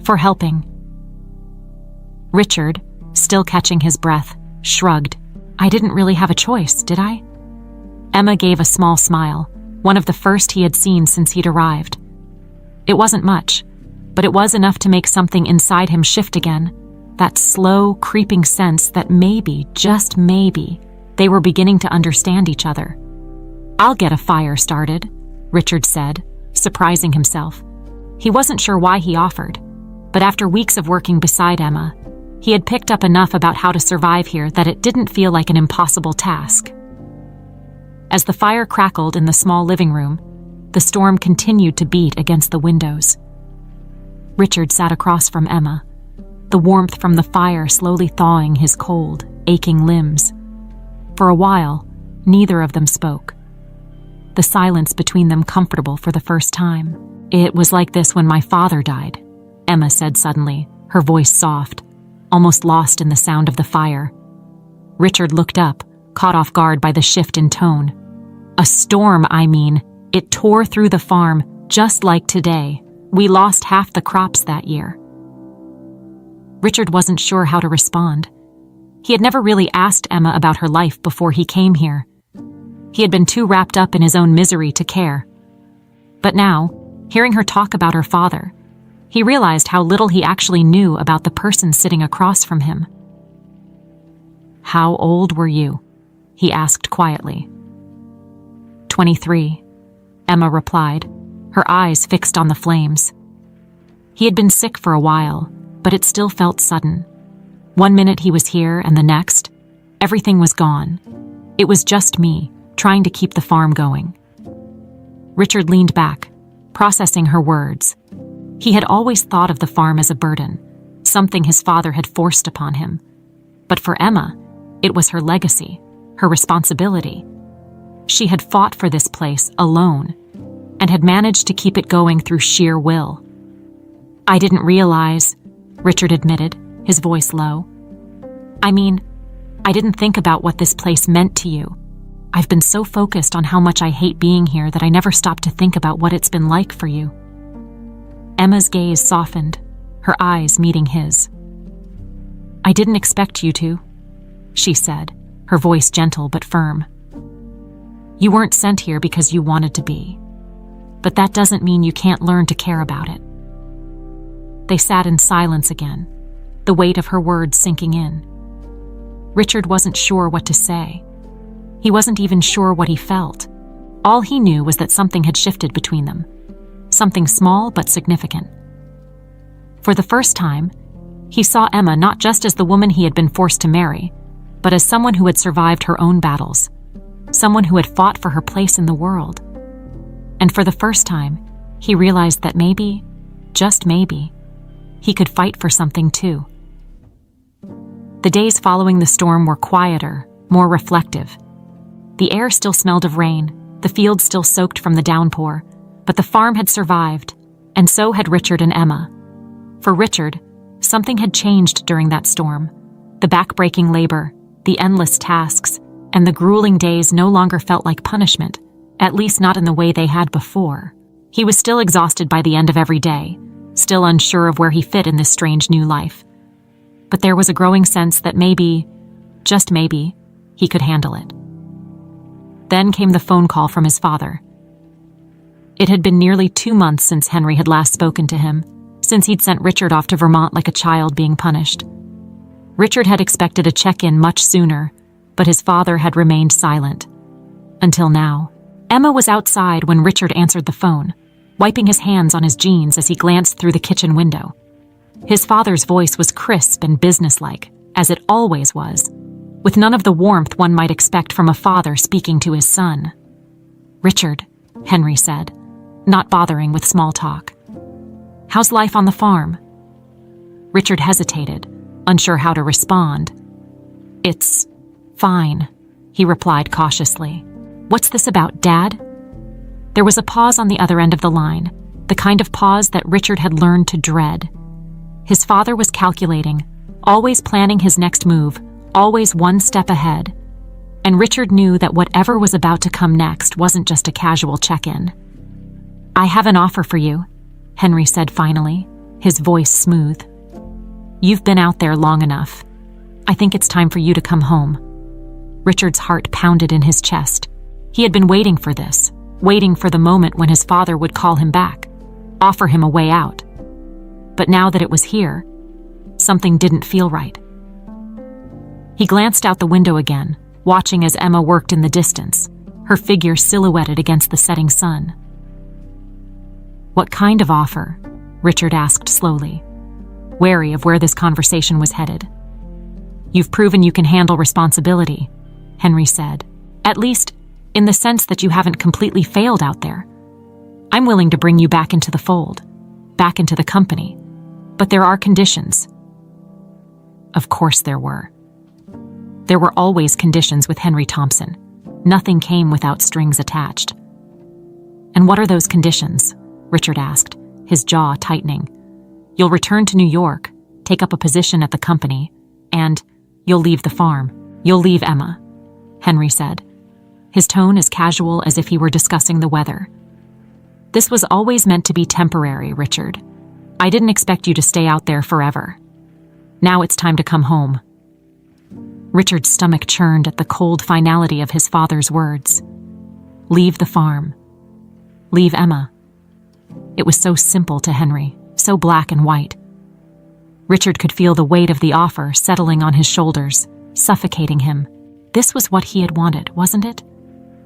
"For helping." Richard, still catching his breath, shrugged. "I didn't really have a choice, did I?" Emma gave a small smile, one of the first he had seen since he'd arrived. It wasn't much, but it was enough to make something inside him shift again, that slow, creeping sense that maybe, just maybe, they were beginning to understand each other. "I'll get a fire started," Richard said, surprising himself. He wasn't sure why he offered, but after weeks of working beside Emma, he had picked up enough about how to survive here that it didn't feel like an impossible task. As the fire crackled in the small living room, the storm continued to beat against the windows. Richard sat across from Emma, the warmth from the fire slowly thawing his cold, aching limbs. For a while, neither of them spoke, the silence between them comfortable for the first time. "It was like this when my father died," Emma said suddenly, her voice soft, almost lost in the sound of the fire. Richard looked up, caught off guard by the shift in tone. "A storm, I mean. It tore through the farm, just like today. We lost half the crops that year." Richard wasn't sure how to respond. He had never really asked Emma about her life before he came here, He had been too wrapped up in his own misery to care. But now, hearing her talk about her father, he realized how little he actually knew about the person sitting across from him. "How old were you?" he asked quietly. 23, Emma replied, her eyes fixed on the flames. He had been sick for a while, but it still felt sudden. One minute he was here, and the next, everything was gone. It was just me, trying to keep the farm going. Richard leaned back, processing her words. He had always thought of the farm as a burden, something his father had forced upon him. But for Emma, it was her legacy, her responsibility. She had fought for this place alone, and had managed to keep it going through sheer will. "I didn't realize," Richard admitted, his voice low. I didn't think about what this place meant to you. I've been so focused on how much I hate being here that I never stopped to think about what it's been like for you." Emma's gaze softened, her eyes meeting his. "I didn't expect you to," she said, her voice gentle but firm. "You weren't sent here because you wanted to be. But that doesn't mean you can't learn to care about it." They sat in silence again, the weight of her words sinking in. Richard wasn't sure what to say. He wasn't even sure what he felt. All he knew was that something had shifted between them. Something small but significant. For the first time, he saw Emma not just as the woman he had been forced to marry, but as someone who had survived her own battles, someone who had fought for her place in the world. And for the first time, he realized that maybe, just maybe, he could fight for something too. The days following the storm were quieter, more reflective. The air still smelled of rain, the fields still soaked from the downpour, but the farm had survived, and so had Richard and Emma. For Richard, something had changed during that storm. The back-breaking labor, the endless tasks, and the grueling days no longer felt like punishment, at least not in the way they had before. He was still exhausted by the end of every day, still unsure of where he fit in this strange new life. But there was a growing sense that maybe, just maybe, he could handle it. Then came the phone call from his father. It had been nearly 2 months since Henry had last spoken to him, since he'd sent Richard off to Vermont like a child being punished. Richard had expected a check-in much sooner, but his father had remained silent. Until now. Emma was outside when Richard answered the phone, wiping his hands on his jeans as he glanced through the kitchen window. His father's voice was crisp and businesslike, as it always was, with none of the warmth one might expect from a father speaking to his son. "Richard," Henry said, not bothering with small talk. "How's life on the farm?" Richard hesitated, unsure how to respond. "It's fine," he replied cautiously. "What's this about, Dad?" There was a pause on the other end of the line, the kind of pause that Richard had learned to dread. His father was calculating, always planning his next move, always one step ahead. And Richard knew that whatever was about to come next wasn't just a casual check-in. "I have an offer for you," Henry said finally, his voice smooth. "You've been out there long enough. I think it's time for you to come home." Richard's heart pounded in his chest. He had been waiting for this, waiting for the moment when his father would call him back, offer him a way out. But now that it was here, something didn't feel right. He glanced out the window again, watching as Emma worked in the distance, her figure silhouetted against the setting sun. "What kind of offer?" Richard asked slowly, wary of where this conversation was headed. "You've proven you can handle responsibility," Henry said, "at least in the sense that you haven't completely failed out there. I'm willing to bring you back into the fold, back into the company. But there are conditions." Of course there were. There were always conditions with Henry Thompson. Nothing came without strings attached. "And what are those conditions?" Richard asked, his jaw tightening. "You'll return to New York, take up a position at the company, and you'll leave the farm. You'll leave Emma," Henry said, his tone as casual as if he were discussing the weather. "This was always meant to be temporary, Richard. I didn't expect you to stay out there forever. Now it's time to come home." Richard's stomach churned at the cold finality of his father's words. Leave the farm. Leave Emma. It was so simple to Henry, so black and white. Richard could feel the weight of the offer settling on his shoulders, suffocating him. This was what he had wanted, wasn't it?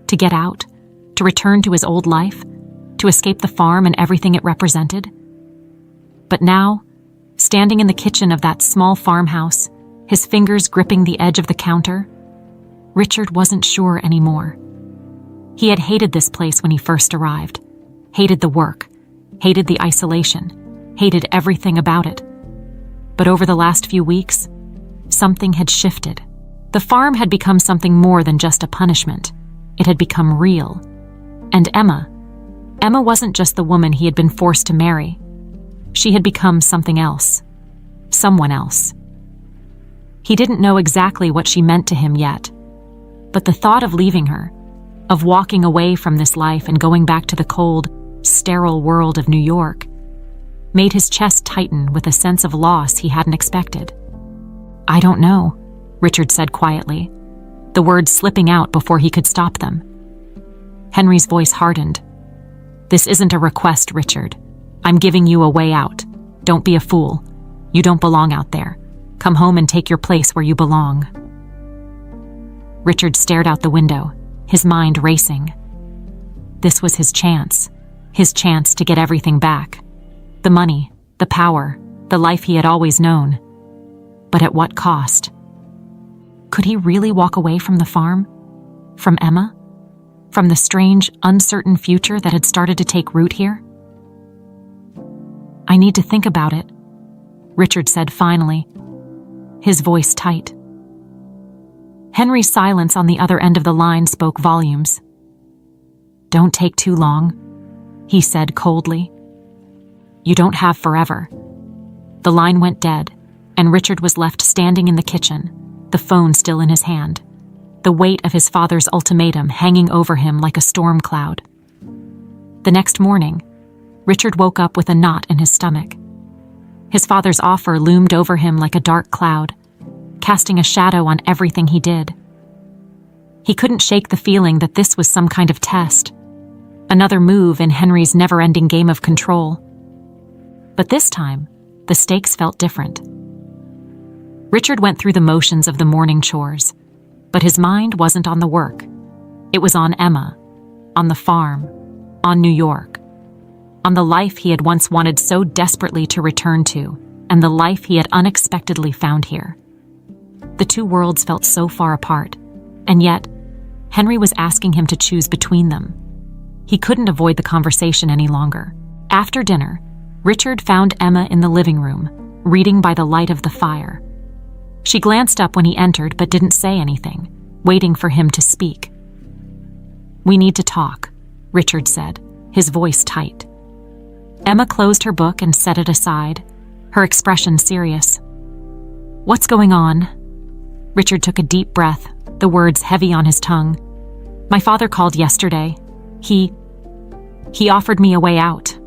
To get out, to return to his old life, to escape the farm and everything it represented. But now, standing in the kitchen of that small farmhouse, his fingers gripping the edge of the counter, Richard wasn't sure anymore. He had hated this place when he first arrived, hated the work, hated the isolation, hated everything about it. But over the last few weeks, something had shifted. The farm had become something more than just a punishment. It had become real. And Emma wasn't just the woman he had been forced to marry. She had become something else. Someone else. He didn't know exactly what she meant to him yet, but the thought of leaving her, of walking away from this life and going back to the cold, sterile world of New York, made his chest tighten with a sense of loss he hadn't expected. "I don't know," Richard said quietly, the words slipping out before he could stop them. Henry's voice hardened. "This isn't a request, Richard. I'm giving you a way out. Don't be a fool. You don't belong out there. Come home and take your place where you belong." Richard stared out the window, his mind racing. This was his chance to get everything back. The money, the power, the life he had always known. But at what cost? Could he really walk away from the farm? From Emma? From the strange, uncertain future that had started to take root here? "I need to think about it," Richard said finally, his voice tight. Henry's silence on the other end of the line spoke volumes. "Don't take too long," he said coldly. "You don't have forever." The line went dead, and Richard was left standing in the kitchen, the phone still in his hand, the weight of his father's ultimatum hanging over him like a storm cloud. The next morning, Richard woke up with a knot in his stomach. His father's offer loomed over him like a dark cloud, casting a shadow on everything he did. He couldn't shake the feeling that this was some kind of test, another move in Henry's never-ending game of control. But this time, the stakes felt different. Richard went through the motions of the morning chores, but his mind wasn't on the work. It was on Emma, on the farm, on New York, on the life he had once wanted so desperately to return to, and the life he had unexpectedly found here. The two worlds felt so far apart, and yet, Henry was asking him to choose between them. He couldn't avoid the conversation any longer. After dinner, Richard found Emma in the living room, reading by the light of the fire. She glanced up when he entered but didn't say anything, waiting for him to speak. "We need to talk," Richard said, his voice tight. Emma closed her book and set it aside, her expression serious. "What's going on?" Richard took a deep breath, the words heavy on his tongue. "My father called yesterday. He offered me a way out."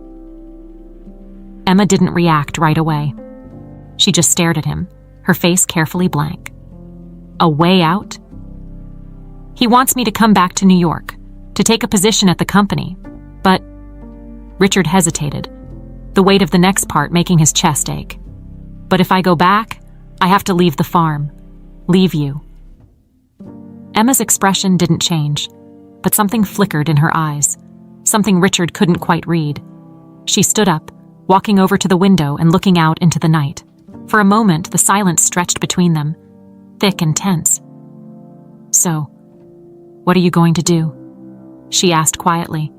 Emma didn't react right away. She just stared at him, her face carefully blank. "A way out?" "He wants me to come back to New York, to take a position at the company, but..." Richard hesitated, the weight of the next part making his chest ache. "But if I go back, I have to leave the farm. Leave you." Emma's expression didn't change, but something flickered in her eyes, something Richard couldn't quite read. She stood up, walking over to the window and looking out into the night. For a moment, the silence stretched between them, thick and tense. "So, what are you going to do?" she asked quietly,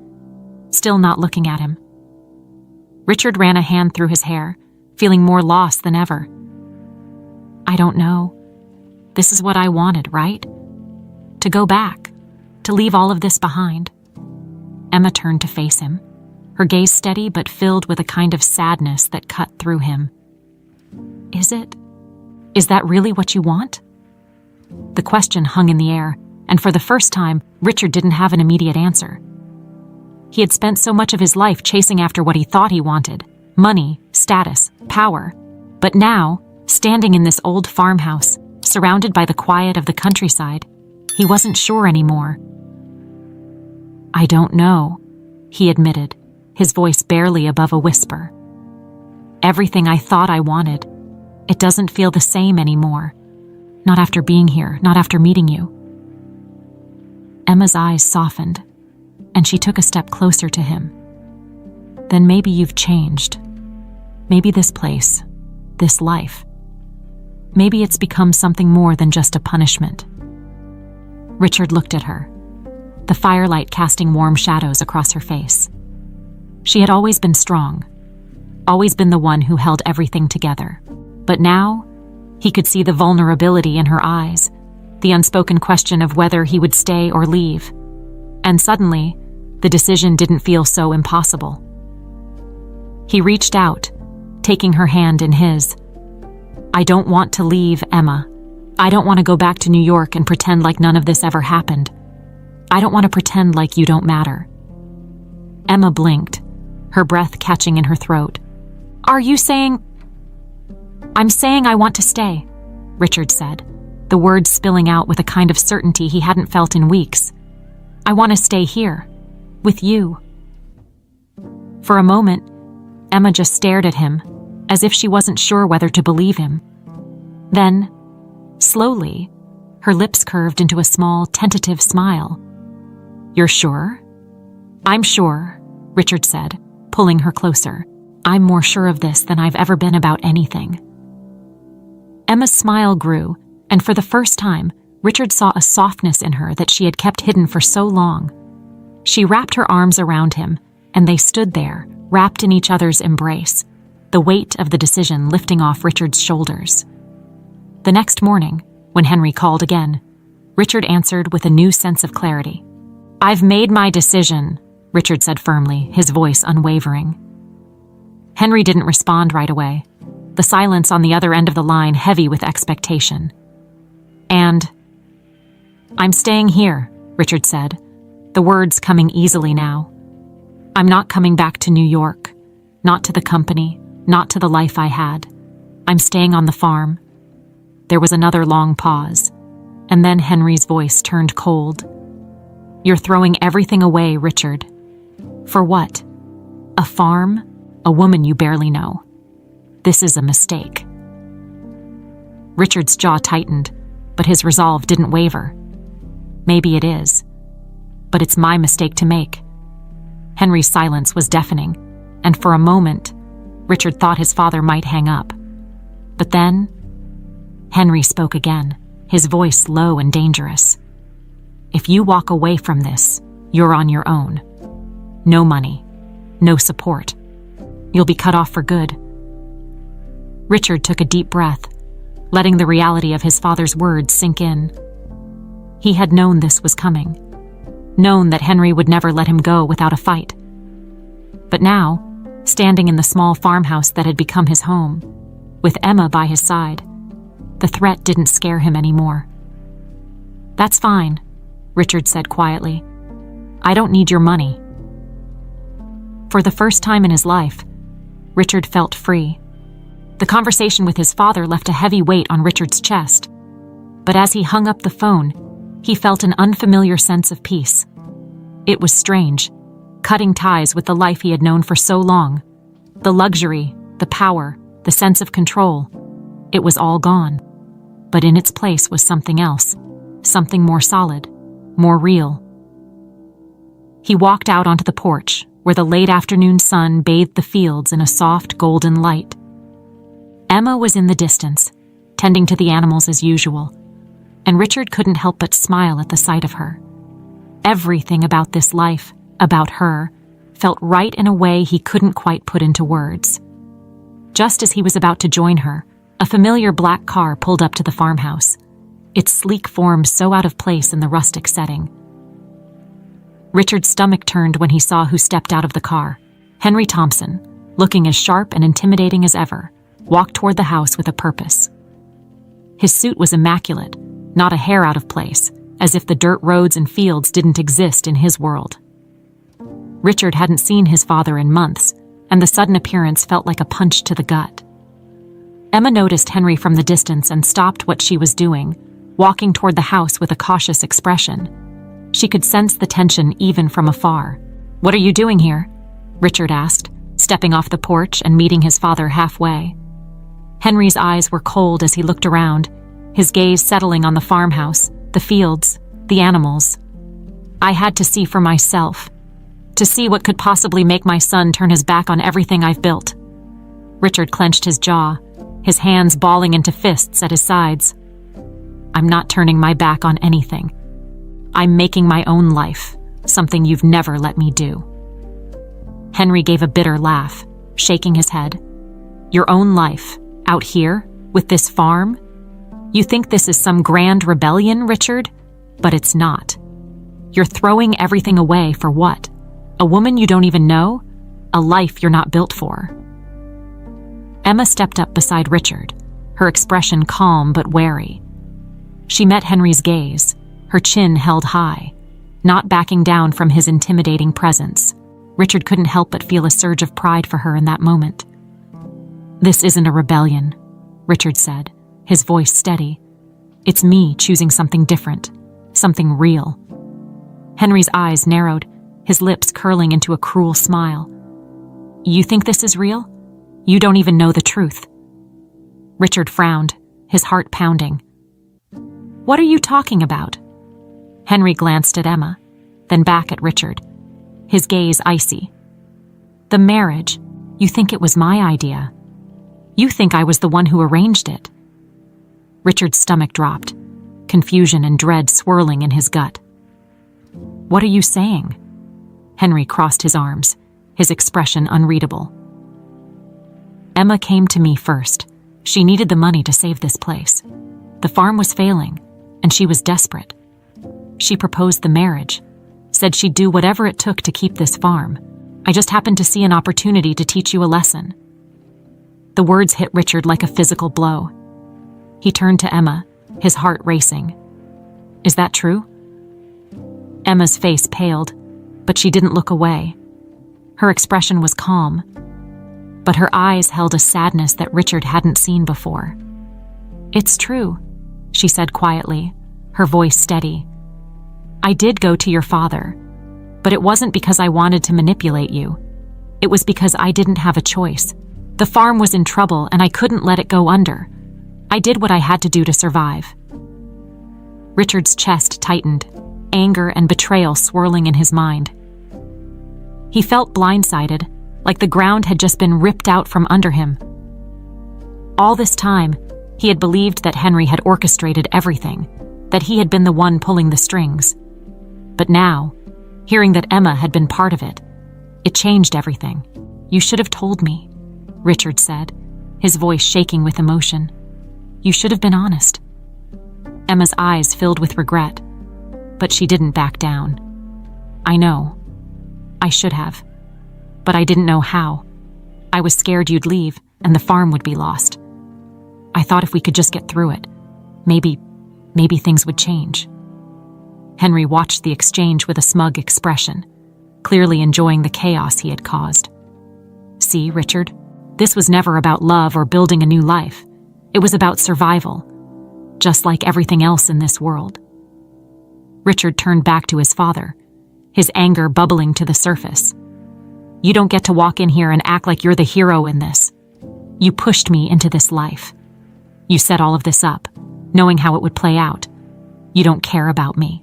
still not looking at him. Richard ran a hand through his hair, feeling more lost than ever. "I don't know. This is what I wanted, right? To go back, to leave all of this behind." Emma turned to face him, her gaze steady but filled with a kind of sadness that cut through him. Is that really what you want?" The question hung in the air, and for the first time, Richard didn't have an immediate answer. He had spent so much of his life chasing after what he thought he wanted: money, status, power. But now, standing in this old farmhouse, surrounded by the quiet of the countryside, he wasn't sure anymore. "I don't know," he admitted, his voice barely above a whisper. "Everything I thought I wanted, it doesn't feel the same anymore. Not after being here, not after meeting you." Emma's eyes softened, and she took a step closer to him. "Then maybe you've changed. Maybe this place, this life, maybe it's become something more than just a punishment." Richard looked at her, the firelight casting warm shadows across her face. She had always been strong, always been the one who held everything together. But now, he could see the vulnerability in her eyes, the unspoken question of whether he would stay or leave. And suddenly, the decision didn't feel so impossible. He reached out, taking her hand in his. "I don't want to leave, Emma. I don't want to go back to New York and pretend like none of this ever happened. I don't want to pretend like you don't matter." Emma blinked, her breath catching in her throat. "Are you saying—" "I'm saying I want to stay," Richard said, the words spilling out with a kind of certainty he hadn't felt in weeks. "I want to stay here, with you." For a moment, Emma just stared at him, as if she wasn't sure whether to believe him. Then, slowly, her lips curved into a small, tentative smile. "You're sure?" "I'm sure," Richard said, pulling her closer. "I'm more sure of this than I've ever been about anything." Emma's smile grew, and for the first time, Richard saw a softness in her that she had kept hidden for so long. She wrapped her arms around him, and they stood there, wrapped in each other's embrace, the weight of the decision lifting off Richard's shoulders. The next morning, when Henry called again, Richard answered with a new sense of clarity. "I've made my decision," Richard said firmly, his voice unwavering. Henry didn't respond right away, the silence on the other end of the line heavy with expectation. "And I'm staying here," Richard said, the words coming easily now. "I'm not coming back to New York, not to the company, not to the life I had. I'm staying on the farm." There was another long pause, and then Henry's voice turned cold. "You're throwing everything away, Richard. For what? A farm? A woman you barely know. This is a mistake." Richard's jaw tightened, but his resolve didn't waver. "Maybe it is, but it's my mistake to make." Henry's silence was deafening, and for a moment, Richard thought his father might hang up. But then, Henry spoke again, his voice low and dangerous. "If you walk away from this, you're on your own. No money, no support. You'll be cut off for good." Richard took a deep breath, letting the reality of his father's words sink in. He had known this was coming, known that Henry would never let him go without a fight. But now, standing in the small farmhouse that had become his home, with Emma by his side, the threat didn't scare him anymore. "That's fine," Richard said quietly. "I don't need your money." For the first time in his life, Richard felt free. The conversation with his father left a heavy weight on Richard's chest, but as he hung up the phone, he felt an unfamiliar sense of peace. It was strange, cutting ties with the life he had known for so long. The luxury, the power, the sense of control, it was all gone. But in its place was something else, something more solid, more real. He walked out onto the porch, where the late afternoon sun bathed the fields in a soft golden light. Emma was in the distance, tending to the animals as usual, and Richard couldn't help but smile at the sight of her. Everything about this life, about her, felt right in a way he couldn't quite put into words. Just as he was about to join her, a familiar black car pulled up to the farmhouse, its sleek form so out of place in the rustic setting. Richard's stomach turned when he saw who stepped out of the car. Henry Thompson, looking as sharp and intimidating as ever, walked toward the house with a purpose. His suit was immaculate, not a hair out of place, as if the dirt roads and fields didn't exist in his world. Richard hadn't seen his father in months, and the sudden appearance felt like a punch to the gut. Emma noticed Henry from the distance and stopped what she was doing, walking toward the house with a cautious expression. She could sense the tension even from afar. "What are you doing here?" Richard asked, stepping off the porch and meeting his father halfway. Henry's eyes were cold as he looked around, his gaze settling on the farmhouse, the fields, the animals. "I had to see for myself, to see what could possibly make my son turn his back on everything I've built." Richard clenched his jaw, his hands balling into fists at his sides. "I'm not turning my back on anything. I'm making my own life, something you've never let me do." Henry gave a bitter laugh, shaking his head. "Your own life, out here, with this farm? You think this is some grand rebellion, Richard? But it's not. You're throwing everything away for what? A woman you don't even know? A life you're not built for." Emma stepped up beside Richard, her expression calm but wary. She met Henry's gaze, her chin held high, not backing down from his intimidating presence. Richard couldn't help but feel a surge of pride for her in that moment. "This isn't a rebellion," Richard said, his voice steady. "It's me choosing something different, something real." Henry's eyes narrowed, his lips curling into a cruel smile. "You think this is real? You don't even know the truth." Richard frowned, his heart pounding. "What are you talking about?" Henry glanced at Emma, then back at Richard, his gaze icy. "The marriage, you think it was my idea. You think I was the one who arranged it." Richard's stomach dropped, confusion and dread swirling in his gut. "What are you saying?" Henry crossed his arms, his expression unreadable. "Emma came to me first. She needed the money to save this place. The farm was failing, and she was desperate. She proposed the marriage, said she'd do whatever it took to keep this farm. I just happened to see an opportunity to teach you a lesson." The words hit Richard like a physical blow. He turned to Emma, his heart racing. "Is that true?" Emma's face paled, but she didn't look away. Her expression was calm, but her eyes held a sadness that Richard hadn't seen before. "It's true," she said quietly, her voice steady. "I did go to your father, but it wasn't because I wanted to manipulate you. It was because I didn't have a choice. The farm was in trouble and I couldn't let it go under. I did what I had to do to survive." Richard's chest tightened, anger and betrayal swirling in his mind. He felt blindsided, like the ground had just been ripped out from under him. All this time, he had believed that Henry had orchestrated everything, that he had been the one pulling the strings. But now, hearing that Emma had been part of it, it changed everything. "You should have told me," Richard said, his voice shaking with emotion. "You should have been honest." Emma's eyes filled with regret, but she didn't back down. "I know. I should have. But I didn't know how. I was scared you'd leave and the farm would be lost. I thought if we could just get through it, maybe things would change." Henry watched the exchange with a smug expression, clearly enjoying the chaos he had caused. "See, Richard, this was never about love or building a new life. It was about survival, just like everything else in this world." Richard turned back to his father, his anger bubbling to the surface. "You don't get to walk in here and act like you're the hero in this. You pushed me into this life. You set all of this up, knowing how it would play out. You don't care about me.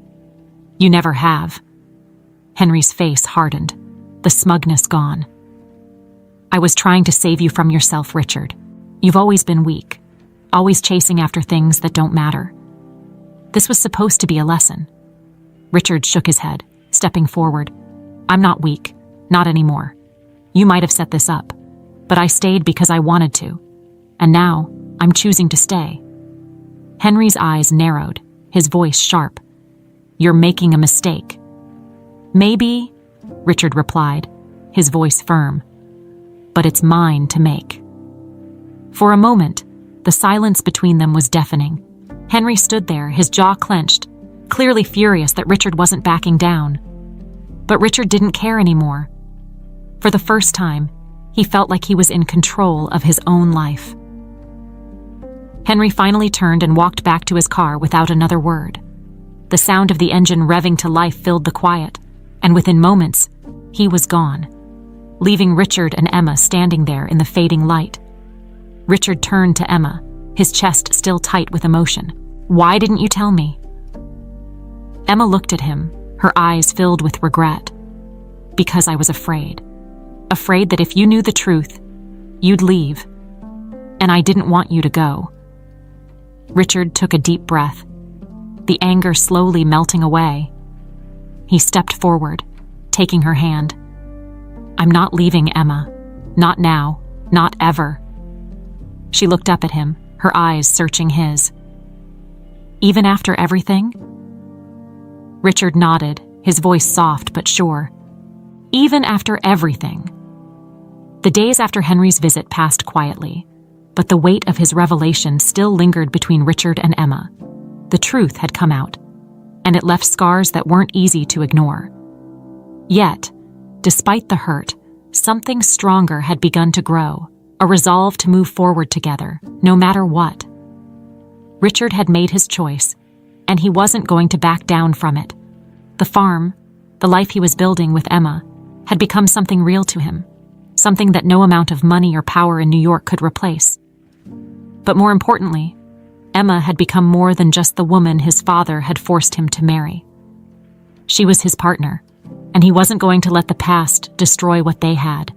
You never have." Henry's face hardened, the smugness gone. "I was trying to save you from yourself, Richard. You've always been weak, always chasing after things that don't matter. This was supposed to be a lesson." Richard shook his head, stepping forward. "I'm not weak, not anymore. You might have set this up, but I stayed because I wanted to. And now, I'm choosing to stay." Henry's eyes narrowed, his voice sharp. "You're making a mistake." "Maybe," Richard replied, his voice firm. "But it's mine to make." For a moment, the silence between them was deafening. Henry stood there, his jaw clenched, clearly furious that Richard wasn't backing down. But Richard didn't care anymore. For the first time, he felt like he was in control of his own life. Henry finally turned and walked back to his car without another word. The sound of the engine revving to life filled the quiet, and within moments, he was gone, leaving Richard and Emma standing there in the fading light. Richard turned to Emma, his chest still tight with emotion. "Why didn't you tell me?" Emma looked at him, her eyes filled with regret. "Because I was afraid. Afraid that if you knew the truth, you'd leave. And I didn't want you to go." Richard took a deep breath, the anger slowly melting away. He stepped forward, taking her hand. "I'm not leaving, Emma. Not now. Not ever." She looked up at him, her eyes searching his. "Even after everything?" Richard nodded, his voice soft but sure. "Even after everything." The days after Henry's visit passed quietly, but the weight of his revelation still lingered between Richard and Emma. The truth had come out, and it left scars that weren't easy to ignore. Yet, despite the hurt, something stronger had begun to grow, a resolve to move forward together, no matter what. Richard had made his choice, and he wasn't going to back down from it. The farm, the life he was building with Emma, had become something real to him, something that no amount of money or power in New York could replace. But more importantly, Emma had become more than just the woman his father had forced him to marry. She was his partner, and he wasn't going to let the past destroy what they had.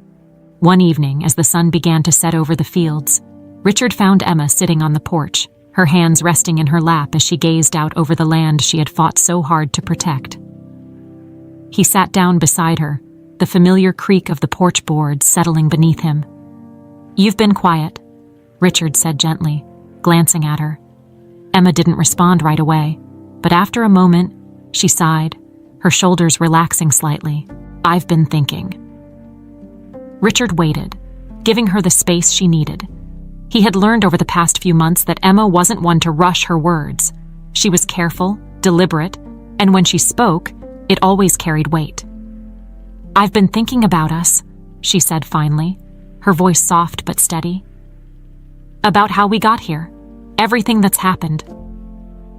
One evening, as the sun began to set over the fields, Richard found Emma sitting on the porch, her hands resting in her lap as she gazed out over the land she had fought so hard to protect. He sat down beside her, the familiar creak of the porch boards settling beneath him. "You've been quiet," Richard said gently, glancing at her. Emma didn't respond right away, but after a moment, she sighed, her shoulders relaxing slightly. "I've been thinking." Richard waited, giving her the space she needed. He had learned over the past few months that Emma wasn't one to rush her words. She was careful, deliberate, and when she spoke, it always carried weight. "I've been thinking about us," she said finally, her voice soft but steady. "About how we got here, everything that's happened.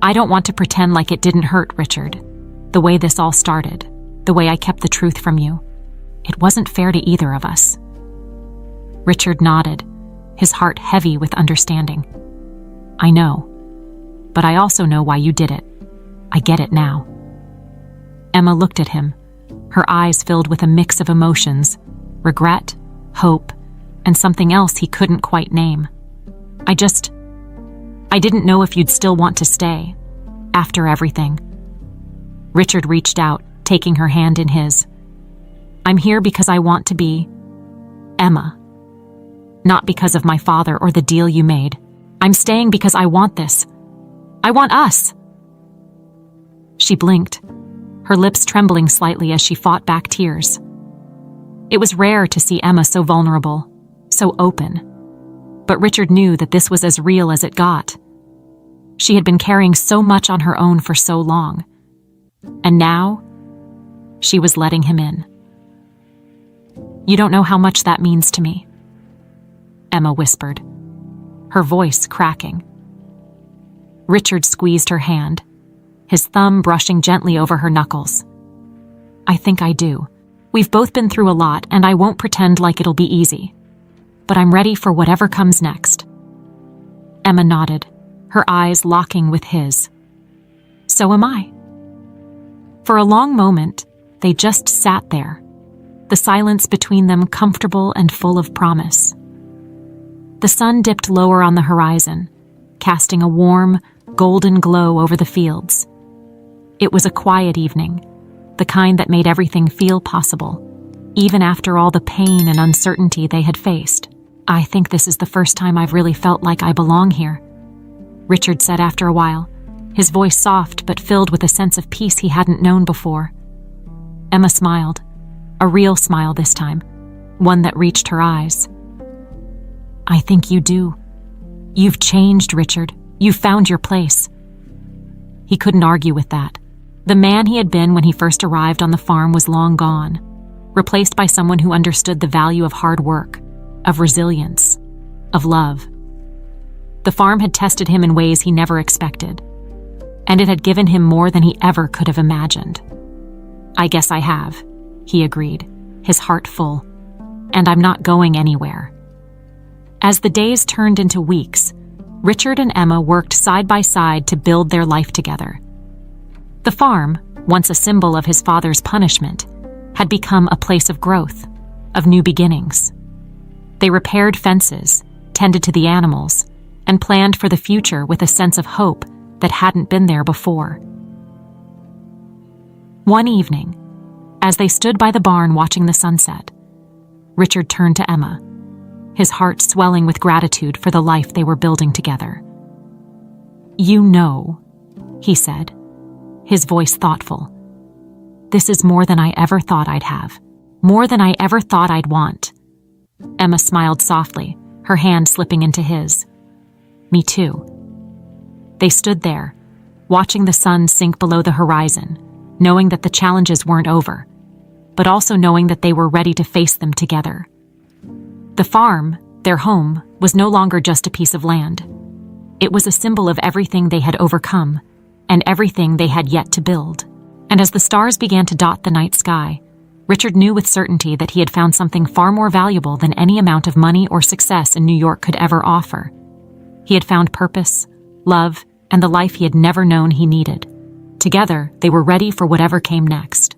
I don't want to pretend like it didn't hurt, Richard. The way this all started, the way I kept the truth from you. It wasn't fair to either of us." Richard nodded, his heart heavy with understanding. "I know, but I also know why you did it. I get it now." Emma looked at him, her eyes filled with a mix of emotions, regret, hope, and something else he couldn't quite name. I didn't know if you'd still want to stay, after everything." Richard reached out, taking her hand in his. "I'm here because I want to be Emma. Not because of my father or the deal you made. I'm staying because I want this. I want us." She blinked, her lips trembling slightly as she fought back tears. It was rare to see Emma so vulnerable, so open. But Richard knew that this was as real as it got. She had been carrying so much on her own for so long. And now, she was letting him in. "You don't know how much that means to me," Emma whispered, her voice cracking. Richard squeezed her hand, his thumb brushing gently over her knuckles. "I think I do. We've both been through a lot, and I won't pretend like it'll be easy. But I'm ready for whatever comes next." Emma nodded, her eyes locking with his. "So am I." For a long moment, they just sat there, the silence between them comfortable and full of promise. The sun dipped lower on the horizon, casting a warm, golden glow over the fields. It was a quiet evening, the kind that made everything feel possible, even after all the pain and uncertainty they had faced. "I think this is the first time I've really felt like I belong here," Richard said after a while, his voice soft but filled with a sense of peace he hadn't known before. Emma smiled, a real smile this time, one that reached her eyes. "I think you do. You've changed, Richard. You've found your place." He couldn't argue with that. The man he had been when he first arrived on the farm was long gone, replaced by someone who understood the value of hard work, of resilience, of love. The farm had tested him in ways he never expected. and it had given him more than he ever could have imagined. "I guess I have," he agreed, his heart full. "And I'm not going anywhere." As the days turned into weeks, Richard and Emma worked side by side to build their life together. The farm, once a symbol of his father's punishment, had become a place of growth, of new beginnings. They repaired fences, tended to the animals, and planned for the future with a sense of hope that hadn't been there before. One evening, as they stood by the barn watching the sunset, Richard turned to Emma, his heart swelling with gratitude for the life they were building together. "You know," he said, his voice thoughtful, "this is more than I ever thought I'd have, more than I ever thought I'd want." Emma smiled softly, her hand slipping into his. "Me too." They stood there, watching the sun sink below the horizon, knowing that the challenges weren't over, but also knowing that they were ready to face them together. The farm, their home, was no longer just a piece of land. It was a symbol of everything they had overcome, and everything they had yet to build. And as the stars began to dot the night sky, Richard knew with certainty that he had found something far more valuable than any amount of money or success in New York could ever offer. He had found purpose, love, and the life he had never known he needed. Together, they were ready for whatever came next.